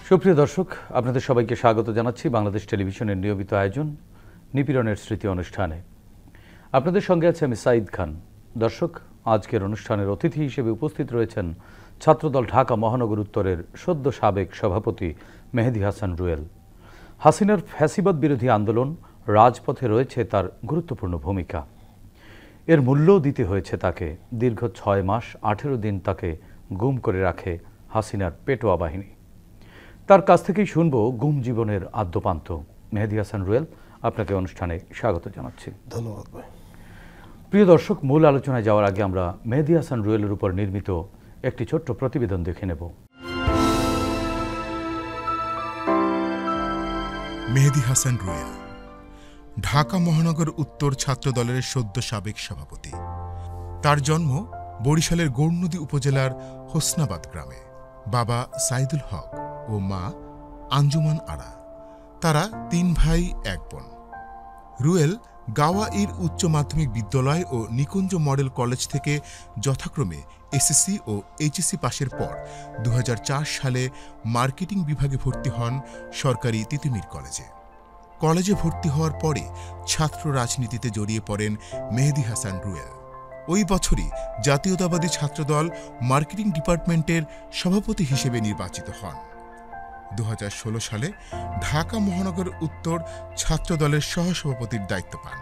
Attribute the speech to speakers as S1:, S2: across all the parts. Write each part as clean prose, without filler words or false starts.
S1: সুপ্রিয় দর্শক, আপনাদের সবাইকে স্বাগত জানাচ্ছি বাংলাদেশ টেলিভিশনের নিয়মিত আয়োজন নিপীড়নের স্মৃতি অনুষ্ঠানে। আপনাদের সঙ্গে আছে আমি সাঈদ খান। দর্শক, আজকের অনুষ্ঠানের অতিথি হিসেবে উপস্থিত রয়েছেন ছাত্রদল ঢাকা মহানগর উত্তরের সদ্য সাবেক সভাপতি মেহেদী হাসান রুয়েল। হাসিনার ফ্যাসিবাদ বিরোধী আন্দোলন রাজপথে রয়েছে তার গুরুত্বপূর্ণ ভূমিকা। এর মূল্যও দিতে হয়েছে তাকে। দীর্ঘ 6 মাস 18 দিন তাকে গুম করে রাখে হাসিনার পেটোয়া বাহিনী। তার কাছ থেকেই শুনবো গুম জীবনের আদ্যপান্ত। মেহেদী হাসান রুয়েল, আপনাকে অনুষ্ঠানে স্বাগত জানাচ্ছি।
S2: ধন্যবাদ ভাই।
S1: প্রিয় দর্শক, মূল আলোচনায় যাওয়ার আগে আমরা মেহেদী হাসান রুয়েলের উপর নির্মিত একটি ছোট্ট প্রতিবেদন দেখে নেব।
S3: মেহেদী হাসান রুয়েল ঢাকা মহানগর উত্তর ছাত্রদলের সদ্য সাবেক সভাপতি। তার জন্ম বরিশালের গৌরনদী উপজেলার হোসনাবাদ গ্রামে। বাবা সাইদুল হক ও মা আঞ্জুমান আরা। তারা 3 ভাই 1 বোন। রুয়েল গাওয়া-ইর উচ্চ মাধ্যমিক বিদ্যালয় ও নিকুঞ্জ মডেল কলেজ থেকে যথাক্রমে এসএসসি ও এইচএসসি পাশের পর 2004 সালে মার্কেটিং বিভাগে ভর্তি হন সরকারি তিতুমীর কলেজে। কলেজে ভর্তি হওয়ার পরে ছাত্র রাজনীতিতে জড়িয়ে পড়েন মেহেদী হাসান রুয়েল। ওই বছরই জাতীয়তাবাদী ছাত্রদল মার্কেটিং ডিপার্টমেন্টের সভাপতি হিসেবে নির্বাচিত হন। 2016 সালে ঢাকা মহানগর উত্তর ছাত্রদলের সহসভাপতির দায়িত্ব পান।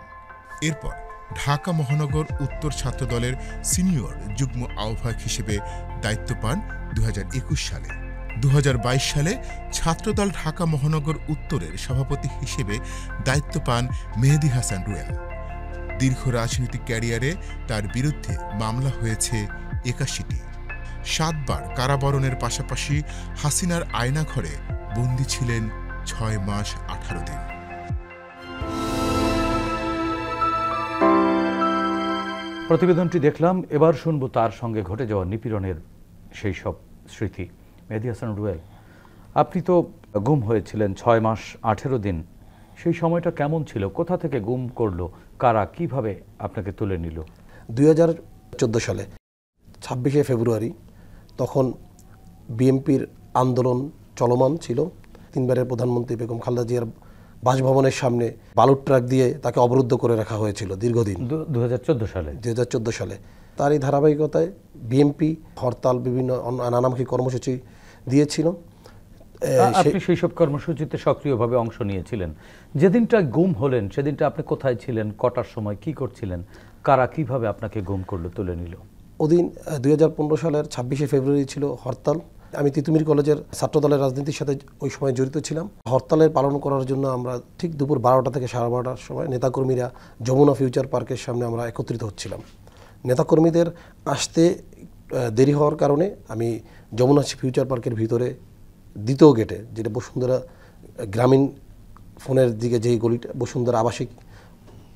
S3: এরপর ঢাকা মহানগর উত্তর ছাত্রদলের সিনিয়র যুগ্ম আহ্বায়ক হিসেবে দায়িত্ব পান 2021 সালে। 2022 সালে ছাত্রদল ঢাকা মহানগর উত্তরের সভাপতি হিসেবে দায়িত্ব পান মেহেদী হাসান রুয়েল। দীর্ঘ রাজনৈতিক ক্যারিয়ারে তার বিরুদ্ধে মামলা হয়েছে 81টি। 7 বার কারাবরণের পাশাপাশি হাসিনার আয়নাঘরে বন্দী ছিলেন 6 মাস 18 দিন।
S1: প্রতিবেদনটি দেখলাম, এবার শুনবো তার সঙ্গে ঘটে যাওয়া নিপীড়নের সেই সব স্মৃতি। মেহেদী হাসান রুয়েল, আপনি তো গুম হয়েছিলেন 6 মাস 18 দিন। সেই সময়টা কেমন ছিল? কোথা থেকে গুম করলো? কারা কিভাবে আপনাকে তুলে নিল?
S2: 2014 সালে 26শে ফেব্রুয়ারি, তখন বিএনপির আন্দোলন চলমান ছিল। 3 বারের প্রধানমন্ত্রী বেগম খালেদা জিয়ার বাসভবনের সামনে বালুর ট্রাক দিয়ে তাকে অবরুদ্ধ করে রাখা হয়েছিল দীর্ঘদিন। 2014 সালে তারই ধারাবাহিকতায় বিএনপি হরতাল, বিভিন্ন নানামুখী কর্মসূচি দিয়েছিল।
S1: আপনি সেই সব কর্মসূচিতে সক্রিয়ভাবে অংশ নিয়েছিলেন। যেদিনটা গুম হলেন সেদিনটা আপনি কোথায় ছিলেন? কটার সময় কি করছিলেন? কারা কিভাবে আপনাকে গুম করলো, তুলে নিল?
S2: ওদিন 2015 সালের 26শে ফেব্রুয়ারি ছিল হরতাল। আমি তিতুমীর কলেজের ছাত্রদলের রাজনীতির সাথে ওই সময় জড়িত ছিলাম। হরতালের পালন করার জন্য আমরা ঠিক দুপুর 12টা থেকে 12:30টার সময় নেতাকর্মীরা যমুনা ফিউচার পার্কের সামনে আমরা একত্রিত হচ্ছিলাম। নেতাকর্মীদের আসতে দেরি হওয়ার কারণে আমি যমুনা ফিউচার পার্কের ভিতরে দ্বিতীয় গেটে, যেটা বসুন্ধরা গ্রামীণ ফোনের দিকে যেই গলিটা, বসুন্ধরা আবাসিক,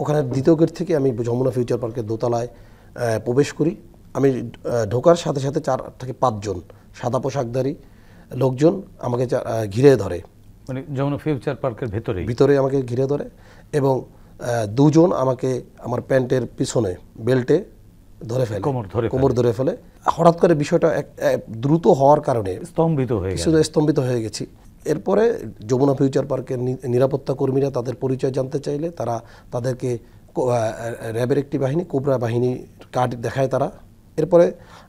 S2: ওখানে দ্বিতীয় গেট থেকে আমি যমুনা ফিউচার পার্কের দোতলায় প্রবেশ করি। আমি ঢোকার সাথে সাথে 4 থেকে 5 জন সাদা পোশাকধারী লোকজন আমাকে ঘিরে ধরে।
S1: মানে যমুনা ফিউচার পার্কের
S2: ভিতরে আমাকে ঘিরে ধরে এবং 2 জন আমাকে আমার প্যান্টের পিছনে বেল্টে ধরে ফেলে, কোমর ধরে ফেলে। হঠাৎ করে বিষয়টা দ্রুত হওয়ার কারণে স্তম্ভিত হয়ে গেছি। এরপরে যমুনা ফিউচার পার্কের নিরাপত্তা কর্মীরা তাদের পরিচয় জানতে চাইলে তাদেরকে র্যাবের একটি বাহিনী, কোবরা বাহিনীর কার্ড দেখায় তারা। এরপরে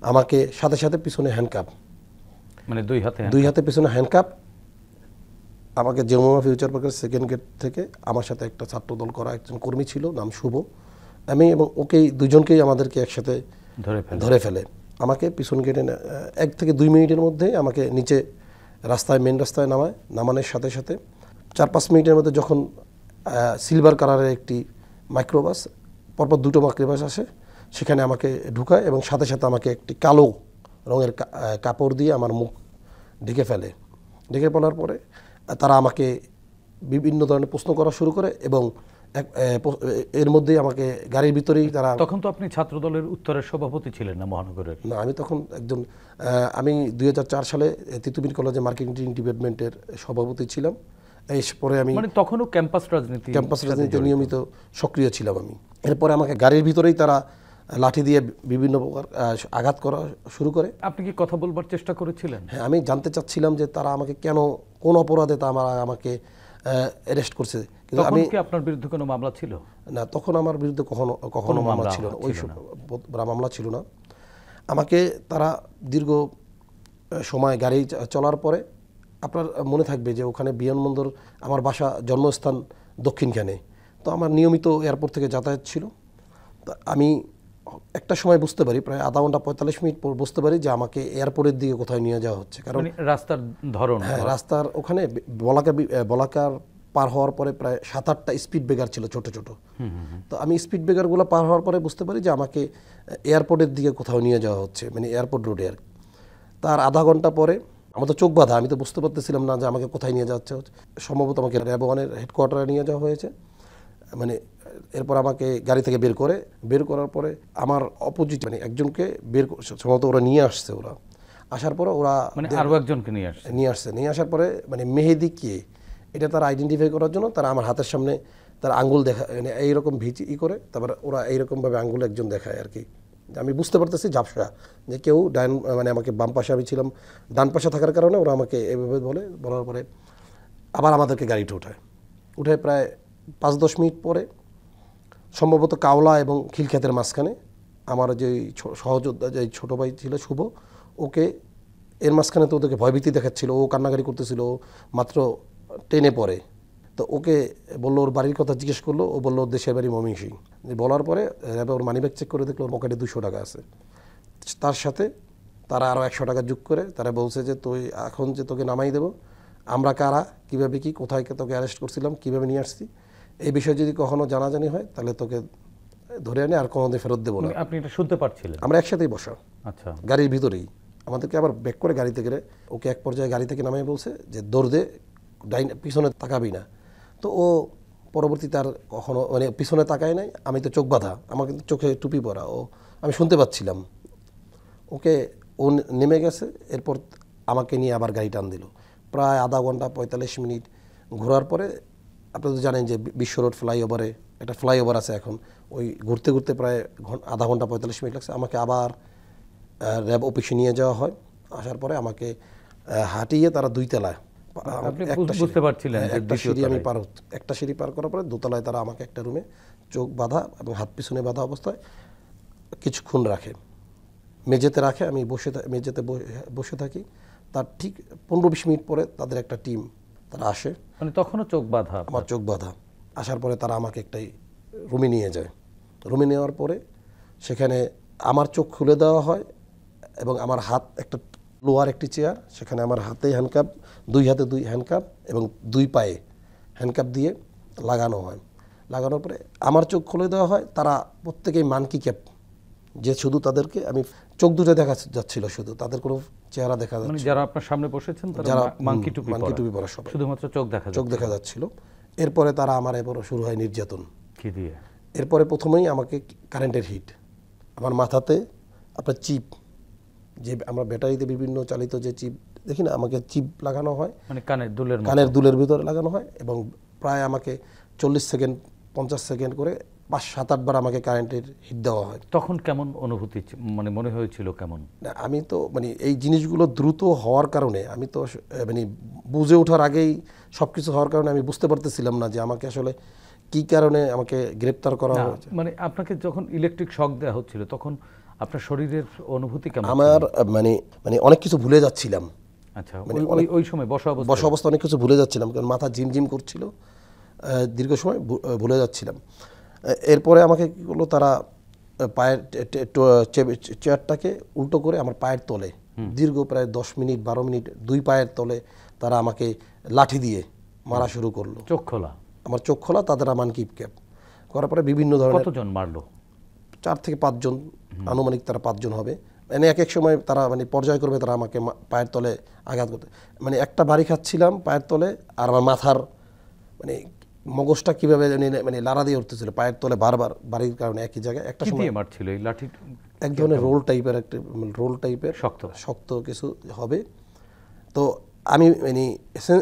S2: আমাকে সাথে সাথে পিছনে হ্যান্ডকাপ, মানে দুই হাতে পিছনে হ্যান্ডকাপ, আমাকে যমুনা ফিউচার পার্কের সেকেন্ড গেট থেকে আমার সাথে একটা ছাত্রদল করা একজন কর্মী ছিল, নাম শুভ। আমি এবং ওকেই, 2 জনকেই আমাদেরকে একসাথে ধরে ফেলে। আমাকে পিছন গেটে 1 থেকে 2 মিনিটের মধ্যে আমাকে নিচে মেন রাস্তায় নামানোর সাথে সাথে 4-5 মিনিটের মধ্যে যখন সিলভার কালারের একটি মাইক্রোবাস, পরপর 2টো মাইক্রোবাস আসে, সেখানে আমাকে ঢুকায় এবং সাথে সাথে আমাকে একটি কালো রঙের কাপড় দিয়ে আমার মুখ ঢেকে ফেলে। ঢেকে ফেলার পরে তারা আমাকে বিভিন্ন ধরনের প্রশ্ন করা শুরু করে এবং এর মধ্যেই আমাকে গাড়ির ভিতরেই তারা।
S1: তখন তো আপনি ছাত্রদলের উত্তরের সভাপতি ছিলেন না মহানগরের?
S2: না, আমি তখন আমি 2004 সালে তিতুমীর কলেজে মার্কেটিং ডিপার্টমেন্টের সভাপতি ছিলাম। এরপরে আমি
S1: তখনও ক্যাম্পাস রাজনীতি
S2: নিয়মিত সক্রিয় ছিলাম আমি। এরপরে আমাকে গাড়ির ভিতরেই তারা লাঠি দিয়ে বিভিন্ন প্রকার আঘাত করা শুরু করে।
S1: আপনি কি কথা বলবার চেষ্টা করেছিলেন?
S2: হ্যাঁ, আমি জানতে চাচ্ছিলাম যে তারা আমাকে কেন কোন অপরাধে তা আমাকে অ্যারেস্ট করছে। কিন্তু
S1: আমি কি আপনার বিরুদ্ধে কোনো মামলা ছিল
S2: না, তখন আমার বিরুদ্ধে কখনো মামলা ছিল না, ওই মামলা ছিল না। আমাকে তারা দীর্ঘ সময় গাড়ি চলার পরে, আপনার মনে থাকবে যে ওখানে বিমানবন্দর, আমার বাসা জন্মস্থান দক্ষিণখানে, তো আমার নিয়মিত এয়ারপোর্ট থেকে যাতায়াত ছিল। তা আমি একটা সময় বুঝতে পারি, প্রায় আধা ঘন্টা 45 মিনিট পর বুঝতে পারি যে আমাকে এয়ারপোর্টের দিকে কোথায় নিয়ে যাওয়া হচ্ছে। কারণ
S1: রাস্তার ধরন,
S2: হ্যাঁ, রাস্তার ওখানে বলাকার পার হওয়ার পরে প্রায় 7-8টা স্পিড ব্রেকার ছিল ছোট ছোট। তো আমি স্পিড ব্রেকারগুলো পার হওয়ার পরে বুঝতে পারি যে আমাকে এয়ারপোর্টের দিকে কোথাও নিয়ে যাওয়া হচ্ছে, মানে এয়ারপোর্ট রোডে আর। তার আধা ঘন্টা পরে আমার তো চোখ বাঁধা, আমি তো বুঝতে পারতেছিলাম না যে আমাকে কোথায় নিয়ে যাচ্ছে। সম্ভবত আমাকে র্যাব 1-এর হেডকোয়ার্টারে নিয়ে যাওয়া হয়েছে। মানে এরপর আমাকে গাড়ি থেকে বের করার পরে আমার অপোজিট মানে একজনকে সম্ভবত ওরা নিয়ে আসছে। ওরা আসার পরে ওরা
S1: মানে আরো একজনকে
S2: নিয়ে আসার পরে মানে মেহেদি কে এটা তারা আইডেন্টিফাই করার জন্য তারা আমার হাতের সামনে তার আঙ্গুল দেখা, মানে এইরকম ভিচি করে, তারপরে ওরা এইরকমভাবে আঙ্গুল একজন দেখায় আর কি। আমি বুঝতে পারতেছি ঝাপসা যে কেউ মানে আমাকে বাম পাশে, আমি ছিলাম ডান পাশে থাকার কারণে ওরা আমাকে এভাবে বলার পরে আবার আমাদেরকে গাড়িতে উঠে প্রায় 5-10 মিনিট পরে সম্ভবত কাওলা এবং খিলক্ষেতের মাঝখানে আমার যে সহযোদ্ধা, যে ছোটো ভাই ছিল শুভ, ওকে এর মাঝখানে তো ওদেরকে ভয়ভীতি দেখাচ্ছিল, ও কান্নাকারি করতেছিল, মাত্র 10-এ পড়ে। তো ওকে বললো, ওর বাড়ির কথা জিজ্ঞেস করলো, ও বললো ওর দেশের বাড়ি ময়মনসিংহ। বলার পরে র্যাবে ওর মানিব্যাগ চেক করে দেখলো ওর পকেটে 200 টাকা আছে। তার সাথে তারা আরও 100 টাকা যোগ করে তারা বলছে যে তুই এখন যে তোকে নামাই দেবো, আমরা কারা, কীভাবে কি কোথায় তোকে অ্যারেস্ট করছিলাম, কীভাবে নিয়ে আসছি, এই বিষয়ে যদি কখনো জানাজানি হয় তাহলে তোকে ধরে আনি, আর কোনোদিন ফেরত দেবো না।
S1: আপনি এটা শুনতে পারছিলেন?
S2: আমরা একসাথেই বসা,
S1: আচ্ছা, গাড়ির ভিতরেই। আমাদেরকে আবার ব্যাক করে গাড়িতে গেলে ওকে এক পর্যায়ে গাড়ি থেকে নামিয়ে বলছে যে দৌড় দে, পিছনে তাকাবি না। তো ও পরবর্তী তার কখনো মানে পিছনে তাকায় নাই। আমি তো চোখ বাঁধা, আমার কিন্তু চোখে টুপি পরা, আমি শুনতে পাচ্ছিলাম। ওকে ও নেমে গেছে, এরপর আমাকে নিয়ে আবার গাড়ি টান দিল। প্রায় আধা ঘন্টা 45 মিনিট ঘোরার পরে, আপনারা তো জানেন যে বিশ্ব রোড ফ্লাইওভারে একটা ফ্লাইওভার আছে এখন, ওই ঘুরতে ঘুরতে প্রায় আধা ঘন্টা 45 মিনিট লাগছে। আমাকে আবার র্যাব অফিসে নিয়ে যাওয়া হয়। আসার পরে আমাকে হাঁটিয়ে তারা 2 তলায়, বুঝতে পারছিলেন
S2: একটা সিঁড়ি পার করার পরে 2 তলায় তারা আমাকে একটা রুমে চোখ বাঁধা এবং হাত পিছনে বাঁধা অবস্থায় কিছুক্ষণ রাখে, মেঝেতে রাখে। আমি মেঝেতে বসে থাকি। তার ঠিক 15-20 মিনিট পরে তাদের একটা টিম তারা আসে।
S1: মানে তখনও চোখ বাঁধা?
S2: আমার চোখ বাঁধা। আসার পরে তারা আমাকে একটাই রুমে নিয়ে যায়। রুমে নেওয়ার পরে সেখানে আমার চোখ খুলে দেওয়া হয় এবং আমার হাত একটা লোহার একটি চেয়ার, সেখানে আমার হাতে হ্যান্ডকাপ, 2 হাতে 2 হ্যান্ডকাপ এবং 2 পায়ে হ্যান্ডকাপ দিয়ে লাগানো হয়। লাগানোর পরে আমার চোখ খুলে দেওয়া হয়। তারা প্রত্যেকেই মানকি ক্যাপ, যে শুধু তাদেরকে আমি চোখ দুটো দেখা যাচ্ছিল, শুধু তাদের কোনো চেহারা দেখা যাচ্ছে,
S1: মানে যারা আপনার সামনে বসেছেন
S2: যারা
S1: মানকি টুপি
S2: পরা, সবাই
S1: শুধুমাত্র চোখ দেখা যাচ্ছিল।
S2: এরপরে তারা আমার এরপরে শুরু হয় নির্যাতন।
S1: কি দিয়ে?
S2: এরপরে প্রথমেই আমাকে কারেন্টের হিট, আমার মাথাতে আপনার চিপ, যে আমরা ব্যাটারিতে বিভিন্ন চালিত যে চিপ দেখি না, আমাকে চিপ লাগানো হয়, মানে কানের দুলের ভিতরে লাগানো হয় এবং প্রায় আমাকে 40 সেকেন্ড 50 সেকেন্ড করে 5-7-8 বার আমাকে কারেন্টের হিট দেওয়া হয়।
S1: তখন কেমন অনুভূতি, মানে মনে হয়েছিল কেমন?
S2: আমি তো মানে এই জিনিসগুলো দ্রুত হওয়ার কারণে, আমি তো মানে বুঝে ওঠার আগেই সব কিছু হওয়ার কারণে আমি বুঝতে পারতেছিলাম না যে আমাকে আসলে কি কারণে আমাকে গ্রেপ্তার করা হয়েছে।
S1: মানে আপনাকে যখন ইলেকট্রিক শক দেওয়া হচ্ছিল তখন আপনার শরীরের অনুভূতি কেমন?
S2: আমার মানে অনেক কিছু ভুলে যাচ্ছিলাম।
S1: আচ্ছা, ওই সময় বসা অবস্থা
S2: অনেক কিছু ভুলে যাচ্ছিলাম, কারণ মাথা ঝিমঝিম করছিল, দীর্ঘ সময় ভুলে যাচ্ছিলাম। এরপরে আমাকে কী করলো, তারা পায়ের চেয়ারটাকে উল্টো করে আমার পায়ের তলে দীর্ঘ প্রায় 10 মিনিট 12 মিনিট 2 পায়ের তলে তারা আমাকে লাঠি দিয়ে মারা শুরু করলো।
S1: চোখ খোলা? আমার
S2: চোখ খোলা, তাদের মানকি ক্যাপ করার পরে বিভিন্ন ধরনের।
S1: কতজন মারলো?
S2: 4 থেকে 5 জন, আনুমানিক তারা 5 জন হবে। মানে এক সময় তারা মানে পর্যায় করবে, তারা আমাকে পায়ের তলে আঘাত করতে, মানে একটা বাড়ি খাচ্ছিলাম পায়ের তলে, আর আমার মাথার মানে মগজটা কিভাবে মানে লাড়া দিয়ে উঠতেছিল পায়ের তলে বারবার, বাড়ির কারণে একই জায়গায়। একটা সময়
S1: মারছিল এই লাঠি,
S2: এক ধরনের রোল টাইপের শক্ত কিছু হবে। তো আমি মানে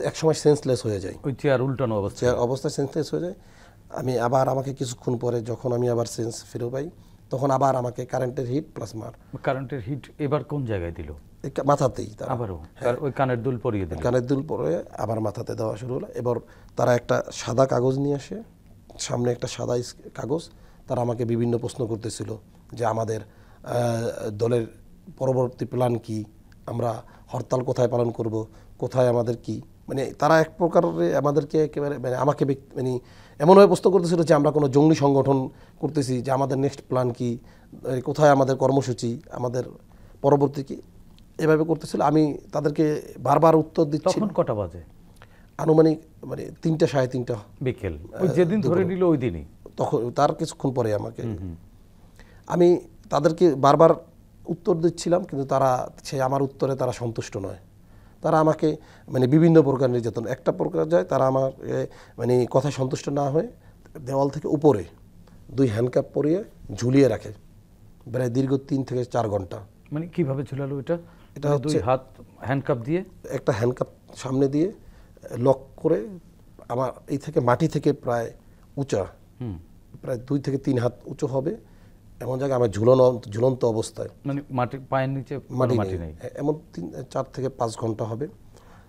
S2: এক সময় সেন্সলেস হয়ে যাই,
S1: ওই চেয়ার উল্টানো
S2: অবস্থায় সেন্সলেস হয়ে যায়। আমি আবার আমাকে কিছুক্ষণ পরে যখন আমি আবার সেন্স ফিরে পাই, তখন আবার আমাকে কারেন্টের হিট প্লাস মার।
S1: কারেন্টের হিট এবার কোন জায়গায় দিল?
S2: মাথাতেই
S1: আবারও ওই কানের দুল পরিয়ে দিল,
S2: কানের দুল পরে আবার মাথাতে দেওয়া শুরু হলো। এবার তারা একটা সাদা কাগজ নিয়ে আসে, সামনে একটা সাদা কাগজ। তারা আমাকে বিভিন্ন প্রশ্ন করতেছিল যে আমাদের দলের পরবর্তী প্ল্যান কি, আমরা হরতাল কোথায় পালন করব, কোথায় আমাদের কি, মানে তারা এক প্রকারে আমাদেরকে একেবারে মানে আমাকে মানে এমনভাবে প্রশ্ন করতেছিল যে আমরা কোনো জঙ্গি সংগঠন করতেছি, যে আমাদের নেক্সট প্ল্যান কি, কোথায় আমাদের কর্মসূচি, আমাদের পরবর্তী কি, এভাবে করতেছিল। আমি তাদেরকে বারবার উত্তর দিচ্ছি।
S1: তখন কটা বাজে?
S2: আনুমানিক মানে 3টা 3:30
S1: বিকেল, ওই যেদিন ধরে নিল ওই দিনই।
S2: তখন তার কিছুক্ষণ পরে আমাকে, আমি তাদেরকে বারবার উত্তর দিচ্ছিলাম, কিন্তু তারা আমার উত্তরে তারা সন্তুষ্ট নয়। তারা আমাকে মানে বিভিন্ন প্রকার নির্যাতন, একটা প্রকার যায় তারা আমার মানে কথায় সন্তুষ্ট না হয়ে দেওয়াল থেকে উপরে 2 হ্যান্ডকাপ পরিয়ে ঝুলিয়ে রাখে প্রায় দীর্ঘ 3 থেকে 4 ঘন্টা।
S1: মানে কিভাবে ঝুলালো এটা?
S2: এটা হচ্ছে
S1: 2 হাত হ্যান্ডকাপ দিয়ে,
S2: একটা হ্যান্ডকাপ সামনে দিয়ে লক করে আমার এই থেকে মাটি থেকে প্রায় উঁচা, প্রায় 2 থেকে 3 হাত উঁচু হবে এমন জায়গায় আমার ঝুলন্ত অবস্থায়,
S1: মানে মাটি পায়ের নিচে মাটি নেই,
S2: এমন 4 থেকে 5 ঘন্টা হবে।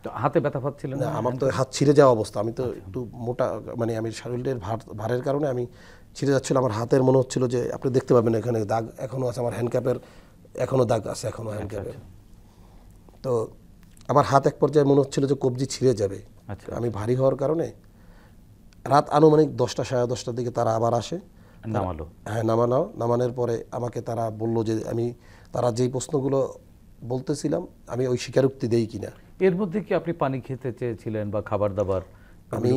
S1: তো হাতে ব্যথা পাচ্ছিলেন না?
S2: আমার তো হাত ছিঁড়ে যাওয়া অবস্থা, আমি তো একটু মোটা, মানে আমি শরীরের ভারের কারণে আমি ছিঁড়ে যাচ্ছিল। আমার হাতের মনে হচ্ছিল যে আপনি দেখতে পাবেন এখানে দাগ এখনো আছে, আমার হ্যান্ডক্যাপের এখনো দাগ আছে, এখনো হ্যান্ডক্যাপের। তো আমার হাত এক পর্যায়ে মনে হচ্ছিল যে কবজি ছিঁড়ে যাবে। আমি ভারী হওয়ার কারণে রাত আনুমানিক 10টা 10:30টার দিকে তারা আবার আসে,
S1: নামালো।
S2: হ্যাঁ, নামানোর পরে আমাকে তারা বলল যে তারা যেই প্রশ্নগুলো বলতেছিলাম আমি ওই স্বীকারোক্তি দেই কিনা।
S1: এর মধ্যে কি আপনি পানি খেতে চেয়েছিলেন বা খাবার দাবার?
S2: আমি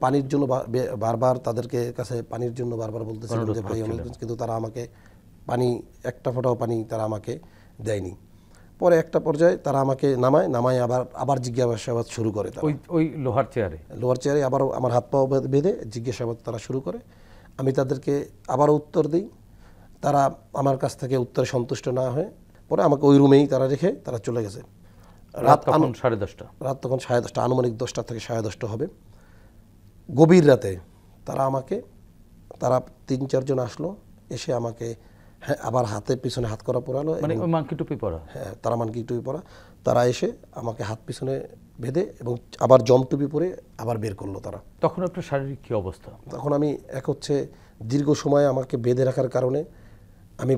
S2: পানির জন্য বারবার তাদেরকে কাছে পানির জন্য বারবার বলতেছিলাম যে ভাই অনুরোধ, কিন্তু তারা আমাকে পানি, একটা ফোঁটাও পানি তারা আমাকে দেয়নি। পরে একটা পর্যায়ে তারা আমাকে নামায় আবার জিজ্ঞাসাবাদ শুরু করে।
S1: ওই লোহার চেয়ারে
S2: আবার আমার হাত পা বেঁধে জিজ্ঞাসাবাদ তারা শুরু করে। আমি তাদেরকে আবারও উত্তর দিই, তারা আমার কাছ থেকে উত্তরে সন্তুষ্ট না হয়ে পরে আমাকে ওই রুমেই তারা রেখে তারা চলে গেছে।
S1: রাত তখন 10:30।
S2: রাত তখন 10:30, আনুমানিক 10টা থেকে 10:30 হবে। গভীর রাতে তারা 3-4 জন আসলো, এসে আমাকে আবার হাতের পিছনে হাত করা পরালো,
S1: মানে মানকি টুপি পরা।
S2: হ্যাঁ, তারা মানকি টুপি পরা। তারা এসে আমাকে হাত পিছনে বেঁধে এবং আবার জম টুপি পরে আবার বের করলো তারা।
S1: তখন আপনার শারীরিক কি অবস্থা?
S2: তখন আমি হচ্ছে দীর্ঘ সময় আমাকে বেঁধে রাখার কারণে আমি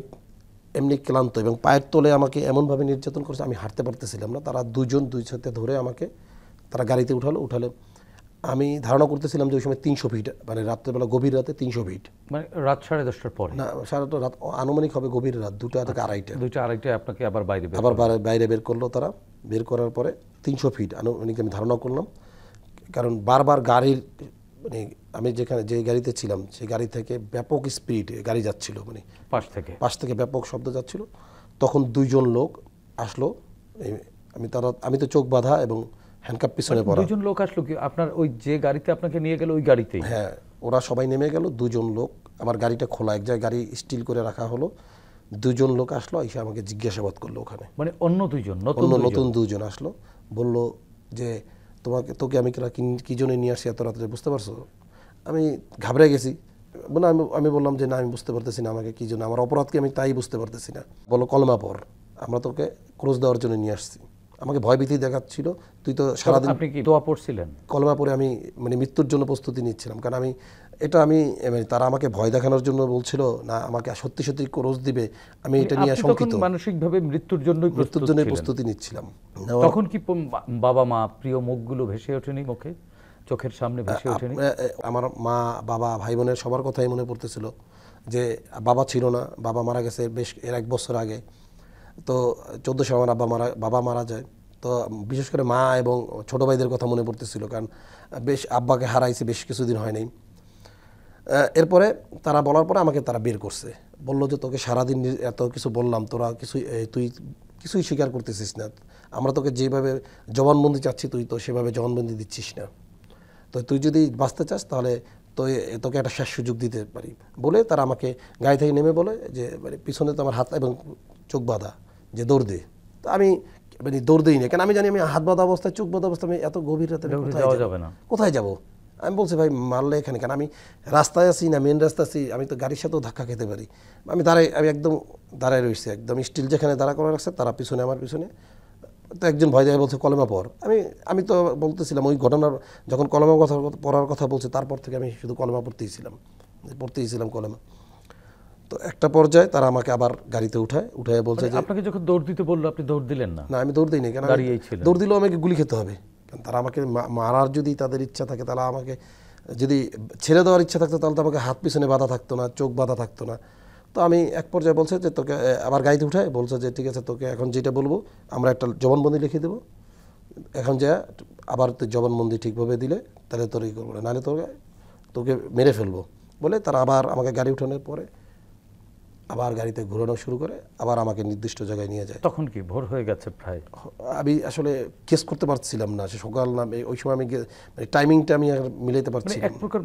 S2: এমনি ক্লান্ত, এবং পায়ের তলে আমাকে এমনভাবে নির্যাতন করছে আমি হাঁটতে পারতেছিলাম না। তারা 2 জন 2 সাথে ধরে আমাকে তারা গাড়িতে উঠালে আমি ধারণা করতেছিলাম যে ওই সময় 300 ফিট, মানে রাত্রেবেলা গভীর রাতে 300 ফিট,
S1: মানে রাত 10:30টার পরে
S2: না, রাত আনুমানিক হবে গভীর রাত 2টা থেকে 2:30।
S1: 2টা-2:30টায় আপনাকে আবার
S2: বাইরে বের করলো তারা। বের করার পরে 300 ফিট আনুমানিক আমি ধারণা করলাম, কারণ বারবার গাড়ির মানে আমি যে গাড়িতে ছিলাম সেই গাড়ি থেকে ব্যাপক স্পিড গাড়ি যাচ্ছিল, মানে পাশ থেকে ব্যাপক শব্দ যাচ্ছিল। তখন 2 জন লোক আসলো, আমি তো চোখ বাঁধা এবং হ্যান্ডকাপ পিছনে পড়া।
S1: 2 জন লোক আসলো কি আপনার ওই যে গাড়িতে আপনাকে নিয়ে গেল ওই গাড়িতেই?
S2: হ্যাঁ, ওরা সবাই নেমে গেল। 2 জন লোক, আমার গাড়িটা খোলা, এক জায়গায় গাড়ি স্টিল করে রাখা হলো। 2 জন লোক আসলো, এসে আমাকে জিজ্ঞাসাবাদ করলো ওখানে।
S1: মানে অন্য 2 জন,
S2: নতুন 2 জন আসলো, বলল যে তোকে আমি কি জন্য নিয়ে আসছি এত রাত্রে, বুঝতে পারছো? আমি ঘাবড়ে গেছি, মানে আমি বললাম যে না, আমি বুঝতে পারতেছি না আমাকে কি জন্য, আমার অপরাধকে আমি তাই বুঝতে পারতেছি না। বলো কলমা পড়, আমরা তোকে ক্রোশ দেওয়ার জন্য নিয়ে আসছি। আমাকে ভয়ভীতি দেখাচ্ছিল। তুই তো সারাদিন।
S1: আপনি কি দোয়া পড়ছিলেন?
S2: কলমা পড়ে আমি মানে মৃত্যুর জন্য প্রস্তুতি নিচ্ছিলাম, কারণ আমি তারা আমাকে ভয় দেখানোর জন্য বলছিল না, আমাকে সত্যি সত্যি ক্রোশ দিবে, আমি এটা নিয়ে শঙ্কিত।
S1: মানসিকভাবে মৃত্যুর জন্য
S2: প্রস্তুতি নিচ্ছিলাম।
S1: তখন কি বাবা মা প্রিয় মুখগুলো ভেসে ওঠেনি মুখে, চোখের সামনে ভেসে ওঠেনি?
S2: আমার মা, বাবা, ভাই বোনের সবার কথাই মনে পড়তেছিল যে বাবা ছিল না, বাবা মারা গেছে বেশ 1 বছর আগে। তো 14 সালে আমার বাবা মারা যায়। তো বিশেষ করে মা এবং ছোট ভাইদের কথা মনে পড়তেছিল, কারণ বেশ আব্বাকে হারাইছে, বেশ কিছুদিন হয় নাই। এরপরে তারা বলার পরে আমাকে তারা বের করছে, বলল যে তোকে সারাদিন এত কিছু বললাম, তুই কিছুই স্বীকার করতেছিস না, আমরা তোকে যেভাবে জবানবন্দি চাচ্ছি তুই তো সেভাবে জবানবন্দি দিচ্ছিস না, তো তুই যদি বাঁচতে চাস তাহলে তোকে একটা শেষ সুযোগ দিতে পারি বলে তারা আমাকে গাড়ি থেকে নেমে বলে যে মানে পিছনে তো আমার হাত এবং চোখ বাঁধা, যে দৌড় দে। তো আমি মানে দৌড় দিই না, কেন আমি জানি আমি হাত বাঁধা অবস্থায়, চোখ বাঁধা অবস্থায় আমি এত গভীর রাতে কোথায় যাবো। আমি বলছি ভাই মারলে এখানে কেন, আমি রাস্তায় আছি না মেন রাস্তা আছি, আমি তো গাড়ির সাথেও ধাক্কা খেতে পারি। আমি একদম দাঁড়ায় রয়েছি, একদম স্টিল যেখানে দাঁড়া করা রাখছে তারা পিছনে, আমার পিছনে তো একজন ভয় দেয় বলছে কলেমা পড়। আমি তো বলতেছিলাম ওই ঘটনার যখন কলেমা পড়ার কথা বলছে তারপর থেকে আমি শুধু কলেমা পড়তেইছিলাম কলেমা। তো একটা পর্যায়ে তারা আমাকে আবার গাড়িতে উঠায় বলছে যে
S1: আপনাকে যখন দৌড় দিতে বললো আপনি দৌড় দিলেন না?
S2: না, আমি দৌড় দিইনি, কেন দৌড় দিলেও আমাকে গুলি খেতে হবে। কারণ তারা আমাকে মারার যদি তাদের ইচ্ছা থাকে, তাহলে আমাকে যদি ছেড়ে দেওয়ার ইচ্ছা থাকতো তাহলে তো আমাকে হাত পিছনে বাঁধা থাকতো না, চোখ বাঁধা থাকতো না। তো আমি এক পর্যায়ে বলছে যে তোকে আবার গাড়িতে উঠায় বলছে যে ঠিক আছে, তোকে এখন যেটা বলবো আমরা একটা জবানবন্দি লিখে দেবো, এখন যা আবার তুই জবানবন্দি ঠিকভাবে দিলে তাহলে তোর ই করবো না, নাহলে তোকে মেরে ফেলবো বলে তারা আবার আমাকে গাড়ি উঠানোর পরে আবার গাড়িতে ঘোরানো শুরু করে, আবার আমাকে নির্দিষ্ট জায়গায় নিয়ে যায়।
S1: তখন কি ভোর হয়ে গেছে প্রায়?
S2: আমি আসলে কেস করতে পারছিলাম না, সে সকাল না, ওই সময় আমি টাইমিংটা আমি আর মিলাইতে পারছি।
S1: এক প্রকার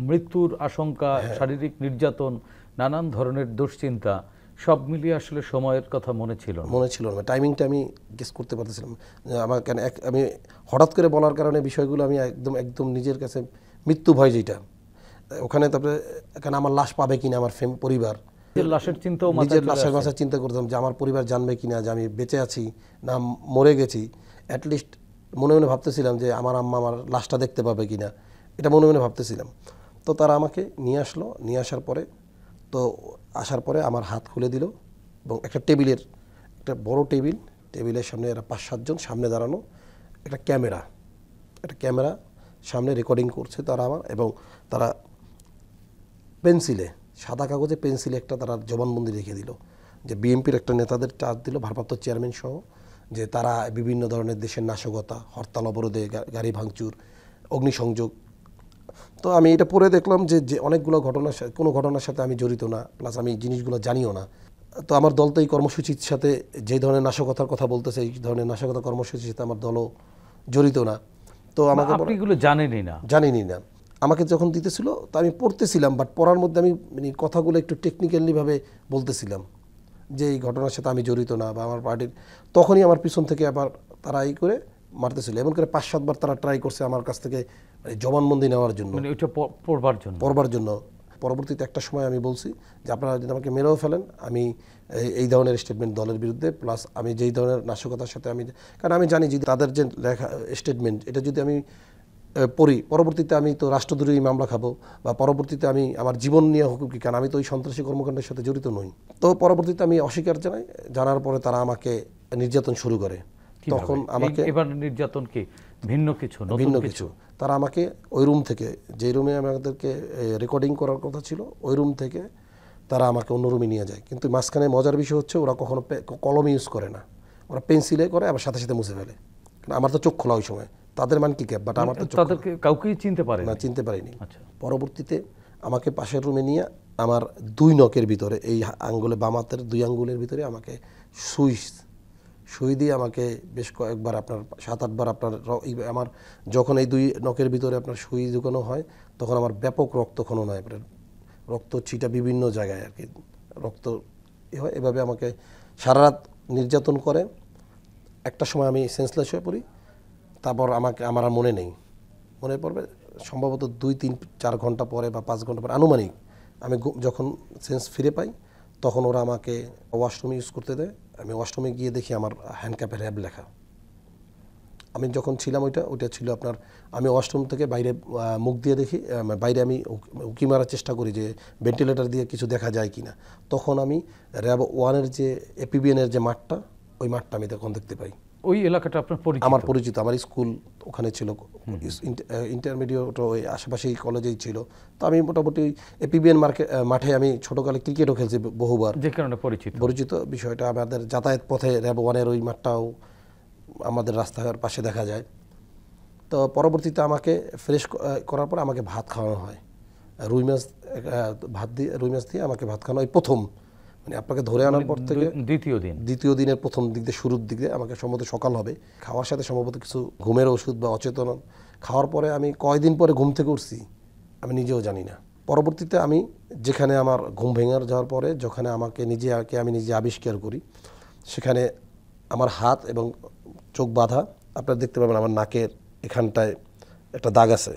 S1: মৃত্যুর আশঙ্কা, শারীরিক নির্যাতন, নানান ধরনের দুশ্চিন্তা সব মিলিয়ে আসলে সময়ের কথা মনে ছিল না,
S2: টাইমিংটা আমি গেস করতে পারতেছিলাম। আমার কেন আমি হঠাৎ করে বলার কারণে বিষয়গুলো আমি একদম নিজের কাছে মৃত্যু ভয় যেটা ওখানে, তারপরে কেন আমার লাশ পাবে কিনা আমার পরিবার,
S1: নিজের লাশের
S2: চিন্তা করতাম যে আমার পরিবার জানবে কিনা যে আমি বেঁচে আছি না মরে গেছি। অ্যাটলিস্ট মনে মনে ভাবতেছিলাম যে আমার আম্মা আমার লাশটা দেখতে পাবে কিনা, এটা মনে মনে ভাবতেছিলাম। তো তারা আমাকে নিয়ে আসার পরে আমার হাত খুলে দিল এবং একটা বড় টেবিলের সামনে এরা 5-7 জন সামনে দাঁড়ানো, একটা ক্যামেরা সামনে রেকর্ডিং করছে তারা আমার, এবং তারা সাদা কাগজে পেন্সিলে একটা তারা জবানবন্দি লিখে দিল যে বিএনপির একটা নেতাদের চার্জ দিল, ভারপ্রাপ্ত চেয়ারম্যান সহ, যে তারা বিভিন্ন ধরনের দেশের নাশকতা, হরতাল অবরোধে, গাড়ি ভাঙচুর, অগ্নিসংযোগ। তো আমি এটা পড়ে দেখলাম যে অনেকগুলো কোনো ঘটনার সাথে আমি জড়িত না, প্লাস আমি জিনিসগুলো জানিও না। তো আমার দল তো এই কর্মসূচির সাথে যে ধরনের নাশকতার কথা বলতেছে, এই ধরনের নাশকতা কর্মসূচির সাথে আমার দলও জড়িত না। তো আমাকে
S1: এগুলো জানেনই না।
S2: আমাকে যখন দিতেছিল তো আমি পড়তেছিলাম, বাট পড়ার মধ্যে আমি কথাগুলো একটু টেকনিক্যালিভাবে বলতেছিলাম যে এই ঘটনার সাথে আমি জড়িত না বা আমার পার্টির। তখনই আমার পিছন থেকে আবার তারা এই করে মারতেছিল, এমন করে 5-7 বার তারা ট্রাই করছে আমার কাছ থেকে জবানবন্দি নেওয়ার জন্য, পড়বার জন্য। পরবর্তীতে একটা সময় আমি বলছি যে আপনারা যদি আমাকে মেরেও ফেলেন, আমি এই ধরনের স্টেটমেন্ট দলের বিরুদ্ধে, প্লাস আমি যেই ধরনের নাশকতার সাথে কারণ আমি জানি যে তাদের যে লেখা স্টেটমেন্ট এটা যদি আমি পড়ি, পরবর্তীতে আমি তো রাষ্ট্রদ্রোহী মামলা খাবো, বা পরবর্তীতে আমি আমার জীবন নিয়ে হুকুকি, কারণ আমি তো ওই সন্ত্রাসী কর্মকাণ্ডের সাথে জড়িত নই। তো পরবর্তীতে আমি অস্বীকার জানার পরে তারা আমাকে নির্যাতন শুরু করে। তখন আমাকে
S1: এবার নির্যাতন কি ভিন্ন কিছু
S2: তারা আমাকে ওই রুম থেকে, যে রুমে আমাদেরকে রেকর্ডিং করার কথা ছিল, ওই রুম থেকে তারা আমাকে অন্য রুমে নিয়ে যায়। কিন্তু মাঝখানে মজার বিষয় হচ্ছে ওরা কখনো কলম ইউজ করে না, ওরা পেন্সিলে করে, আবার সাথে সাথে মুছে ফেলে। আমার তো চোখ খোলা ওই সময়, তাদের কি ক্যাপ, বাট আমার তো
S1: কাউকেই চিনতে
S2: পারিনি। পরবর্তীতে আমাকে পাশের রুমে নিয়ে আমার 2 নখের ভিতরে, এই আঙ্গুলে, বাম হাতের 2 আঙ্গুলের ভিতরে আমাকে সুই দিয়ে আমাকে বেশ কয়েকবার, আপনার 7-8 বার আপনার আমার যখন এই 2 নখের ভিতরে আপনার সুই ঢুকানো হয়, তখন আমার ব্যাপক রক্তক্ষরণ হয়, রক্ত ছিটা বিভিন্ন জায়গায় আর কি, রক্ত হয়। এভাবে আমাকে সারা রাত নির্যাতন করে। একটা সময় আমি সেন্সলেস হয়ে পড়ি। তারপর আমার আর মনে পড়বে সম্ভবত 2-3-4 ঘন্টা পরে বা 5 ঘন্টা পরে আনুমানিক আমি যখন সেন্স ফিরে পাই, তখন ওরা আমাকে ওয়াশরুমে ইউজ করতে দেয়। আমি ওয়াশরুমে গিয়ে দেখি আমার হ্যান্ডক্যাপে র্যাব লেখা। আমি যখন ছিলাম ওইটা ছিল আপনার, আমি ওয়াশরুম থেকে বাইরে মুখ দিয়ে দেখি, বাইরে আমি উকি মারার চেষ্টা করি যে ভেন্টিলেটর দিয়ে কিছু দেখা যায় কিনা। তখন আমি র্যাব 1-এর যে এপিবিএনের যে মাঠটা, ওই মাঠটা আমি তখন দেখতে পাই।
S1: ওই এলাকাটা আপনার
S2: আমার পরিচিত, আমার স্কুল ওখানে ছিল, ইন্টারমিডিয়েট ওই আশেপাশেই কলেজেই ছিল। তো আমি মোটামুটি এপিবিএন মাঠে আমি ছোটকালে ক্রিকেটও খেলছি বহুবার,
S1: যে কারণে
S2: পরিচিত বিষয়টা। আমাদের যাতায়াত পথে র্যাব 1-এর ওই মাঠটাও আমাদের রাস্তার পাশে দেখা যায়। তো পরবর্তীতে আমাকে ফ্রেশ করার পর আমাকে ভাত খাওয়ানো হয়, রুই মাছ দিয়ে আমাকে ভাত খাওয়ানো হয় প্রথম, আপনাকে ধরে আনার পর থেকে দ্বিতীয় দিনের প্রথম দিক দিয়ে, শুরুর দিক দিয়ে আমাকে সম্ভবত সকাল হবে, খাওয়ার সাথে সম্ভবত কিছু ঘুমের ওষুধ বা অচেতন খাওয়ার পরে আমি কয়দিন পরে ঘুম থেকে উঠছি আমি নিজেও জানি না। পরবর্তীতে আমি যেখানে আমার ঘুম ভেঙে যাওয়ার পরে, যেখানে আমি নিজে আবিষ্কার করি, সেখানে আমার হাত এবং চোখ বাঁধা, আপনারা দেখতে পাবেন আমার নাকের এখানটায় একটা দাগ আছে,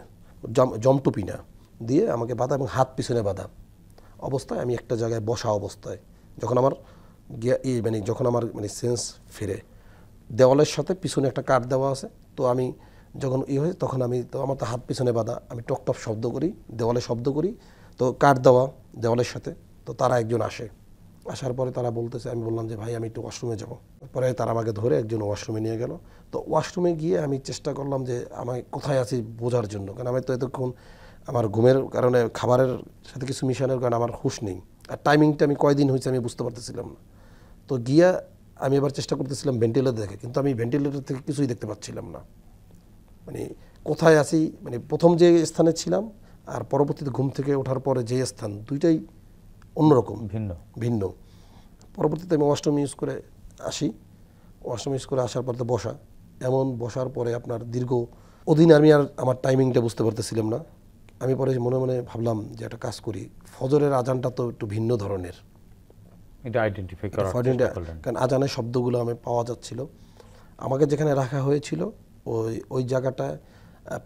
S2: জমটুপি না দিয়ে আমাকে বাঁধা, এবং হাত পিছনে বাঁধা অবস্থায় আমি একটা জায়গায় বসা অবস্থায়, যখন আমার সেন্স ফিরে, দেওয়ালের সাথে পিছনে একটা কাঠ দেওয়া আছে। তো আমি যখন হয় তখন আমি তো আমার তো হাত পিছনে বাঁধা, আমি টপ শব্দ করি, দেওয়ালে শব্দ করি, তো কাঠ দেওয়া দেওয়ালের সাথে। তো তারা একজন আসে, আসার পরে তারা বলতেছে, আমি বললাম যে ভাই আমি একটু ওয়াশরুমে যাব। পরে তারা আমাকে ধরে একজন ওয়াশরুমে নিয়ে গেল। তো ওয়াশরুমে গিয়ে আমি চেষ্টা করলাম যে আমি কোথায় আছি বোঝার জন্য, কারণ আমি তো এতক্ষণ আমার ঘুমের কারণে খাবারের সাথে কিছু মিশানোর কারণে আমার হুঁশ নেই, আর টাইমিংটা আমি কয়দিন হয়েছে আমি বুঝতে পারতেছিলাম না। তো গিয়া আমি এবার চেষ্টা করতেছিলাম ভেন্টিলেটর দেখে, কিন্তু আমি ভেন্টিলেটর থেকে কিছুই দেখতে পাচ্ছিলাম না, মানে কোথায় আছি, মানে প্রথম যে স্থানে ছিলাম আর পরবর্তীতে ঘুম থেকে ওঠার পরে যে স্থান, দুইটাই অন্যরকম, ভিন্ন। পরবর্তীতে আমি ওয়াশরুম ইউজ করে আসি, ওয়াশরুম ইউজ করে আসার পর তো এমন বসার পরে আপনার দীর্ঘ ওদিন আমি আর আমার টাইমিংটা বুঝতে পারতেছিলাম না। আমি পরে মনে মনে ভাবলাম যে একটা কাজ করি, ফজরের আজানটা তো একটু ভিন্ন ধরনের,
S1: এটা আইডেন্টিফাই করার
S2: কারণ আজানের শব্দগুলো আমি পাওয়া যাচ্ছিল। আমাকে যেখানে রাখা হয়েছিল ওই জায়গাটায়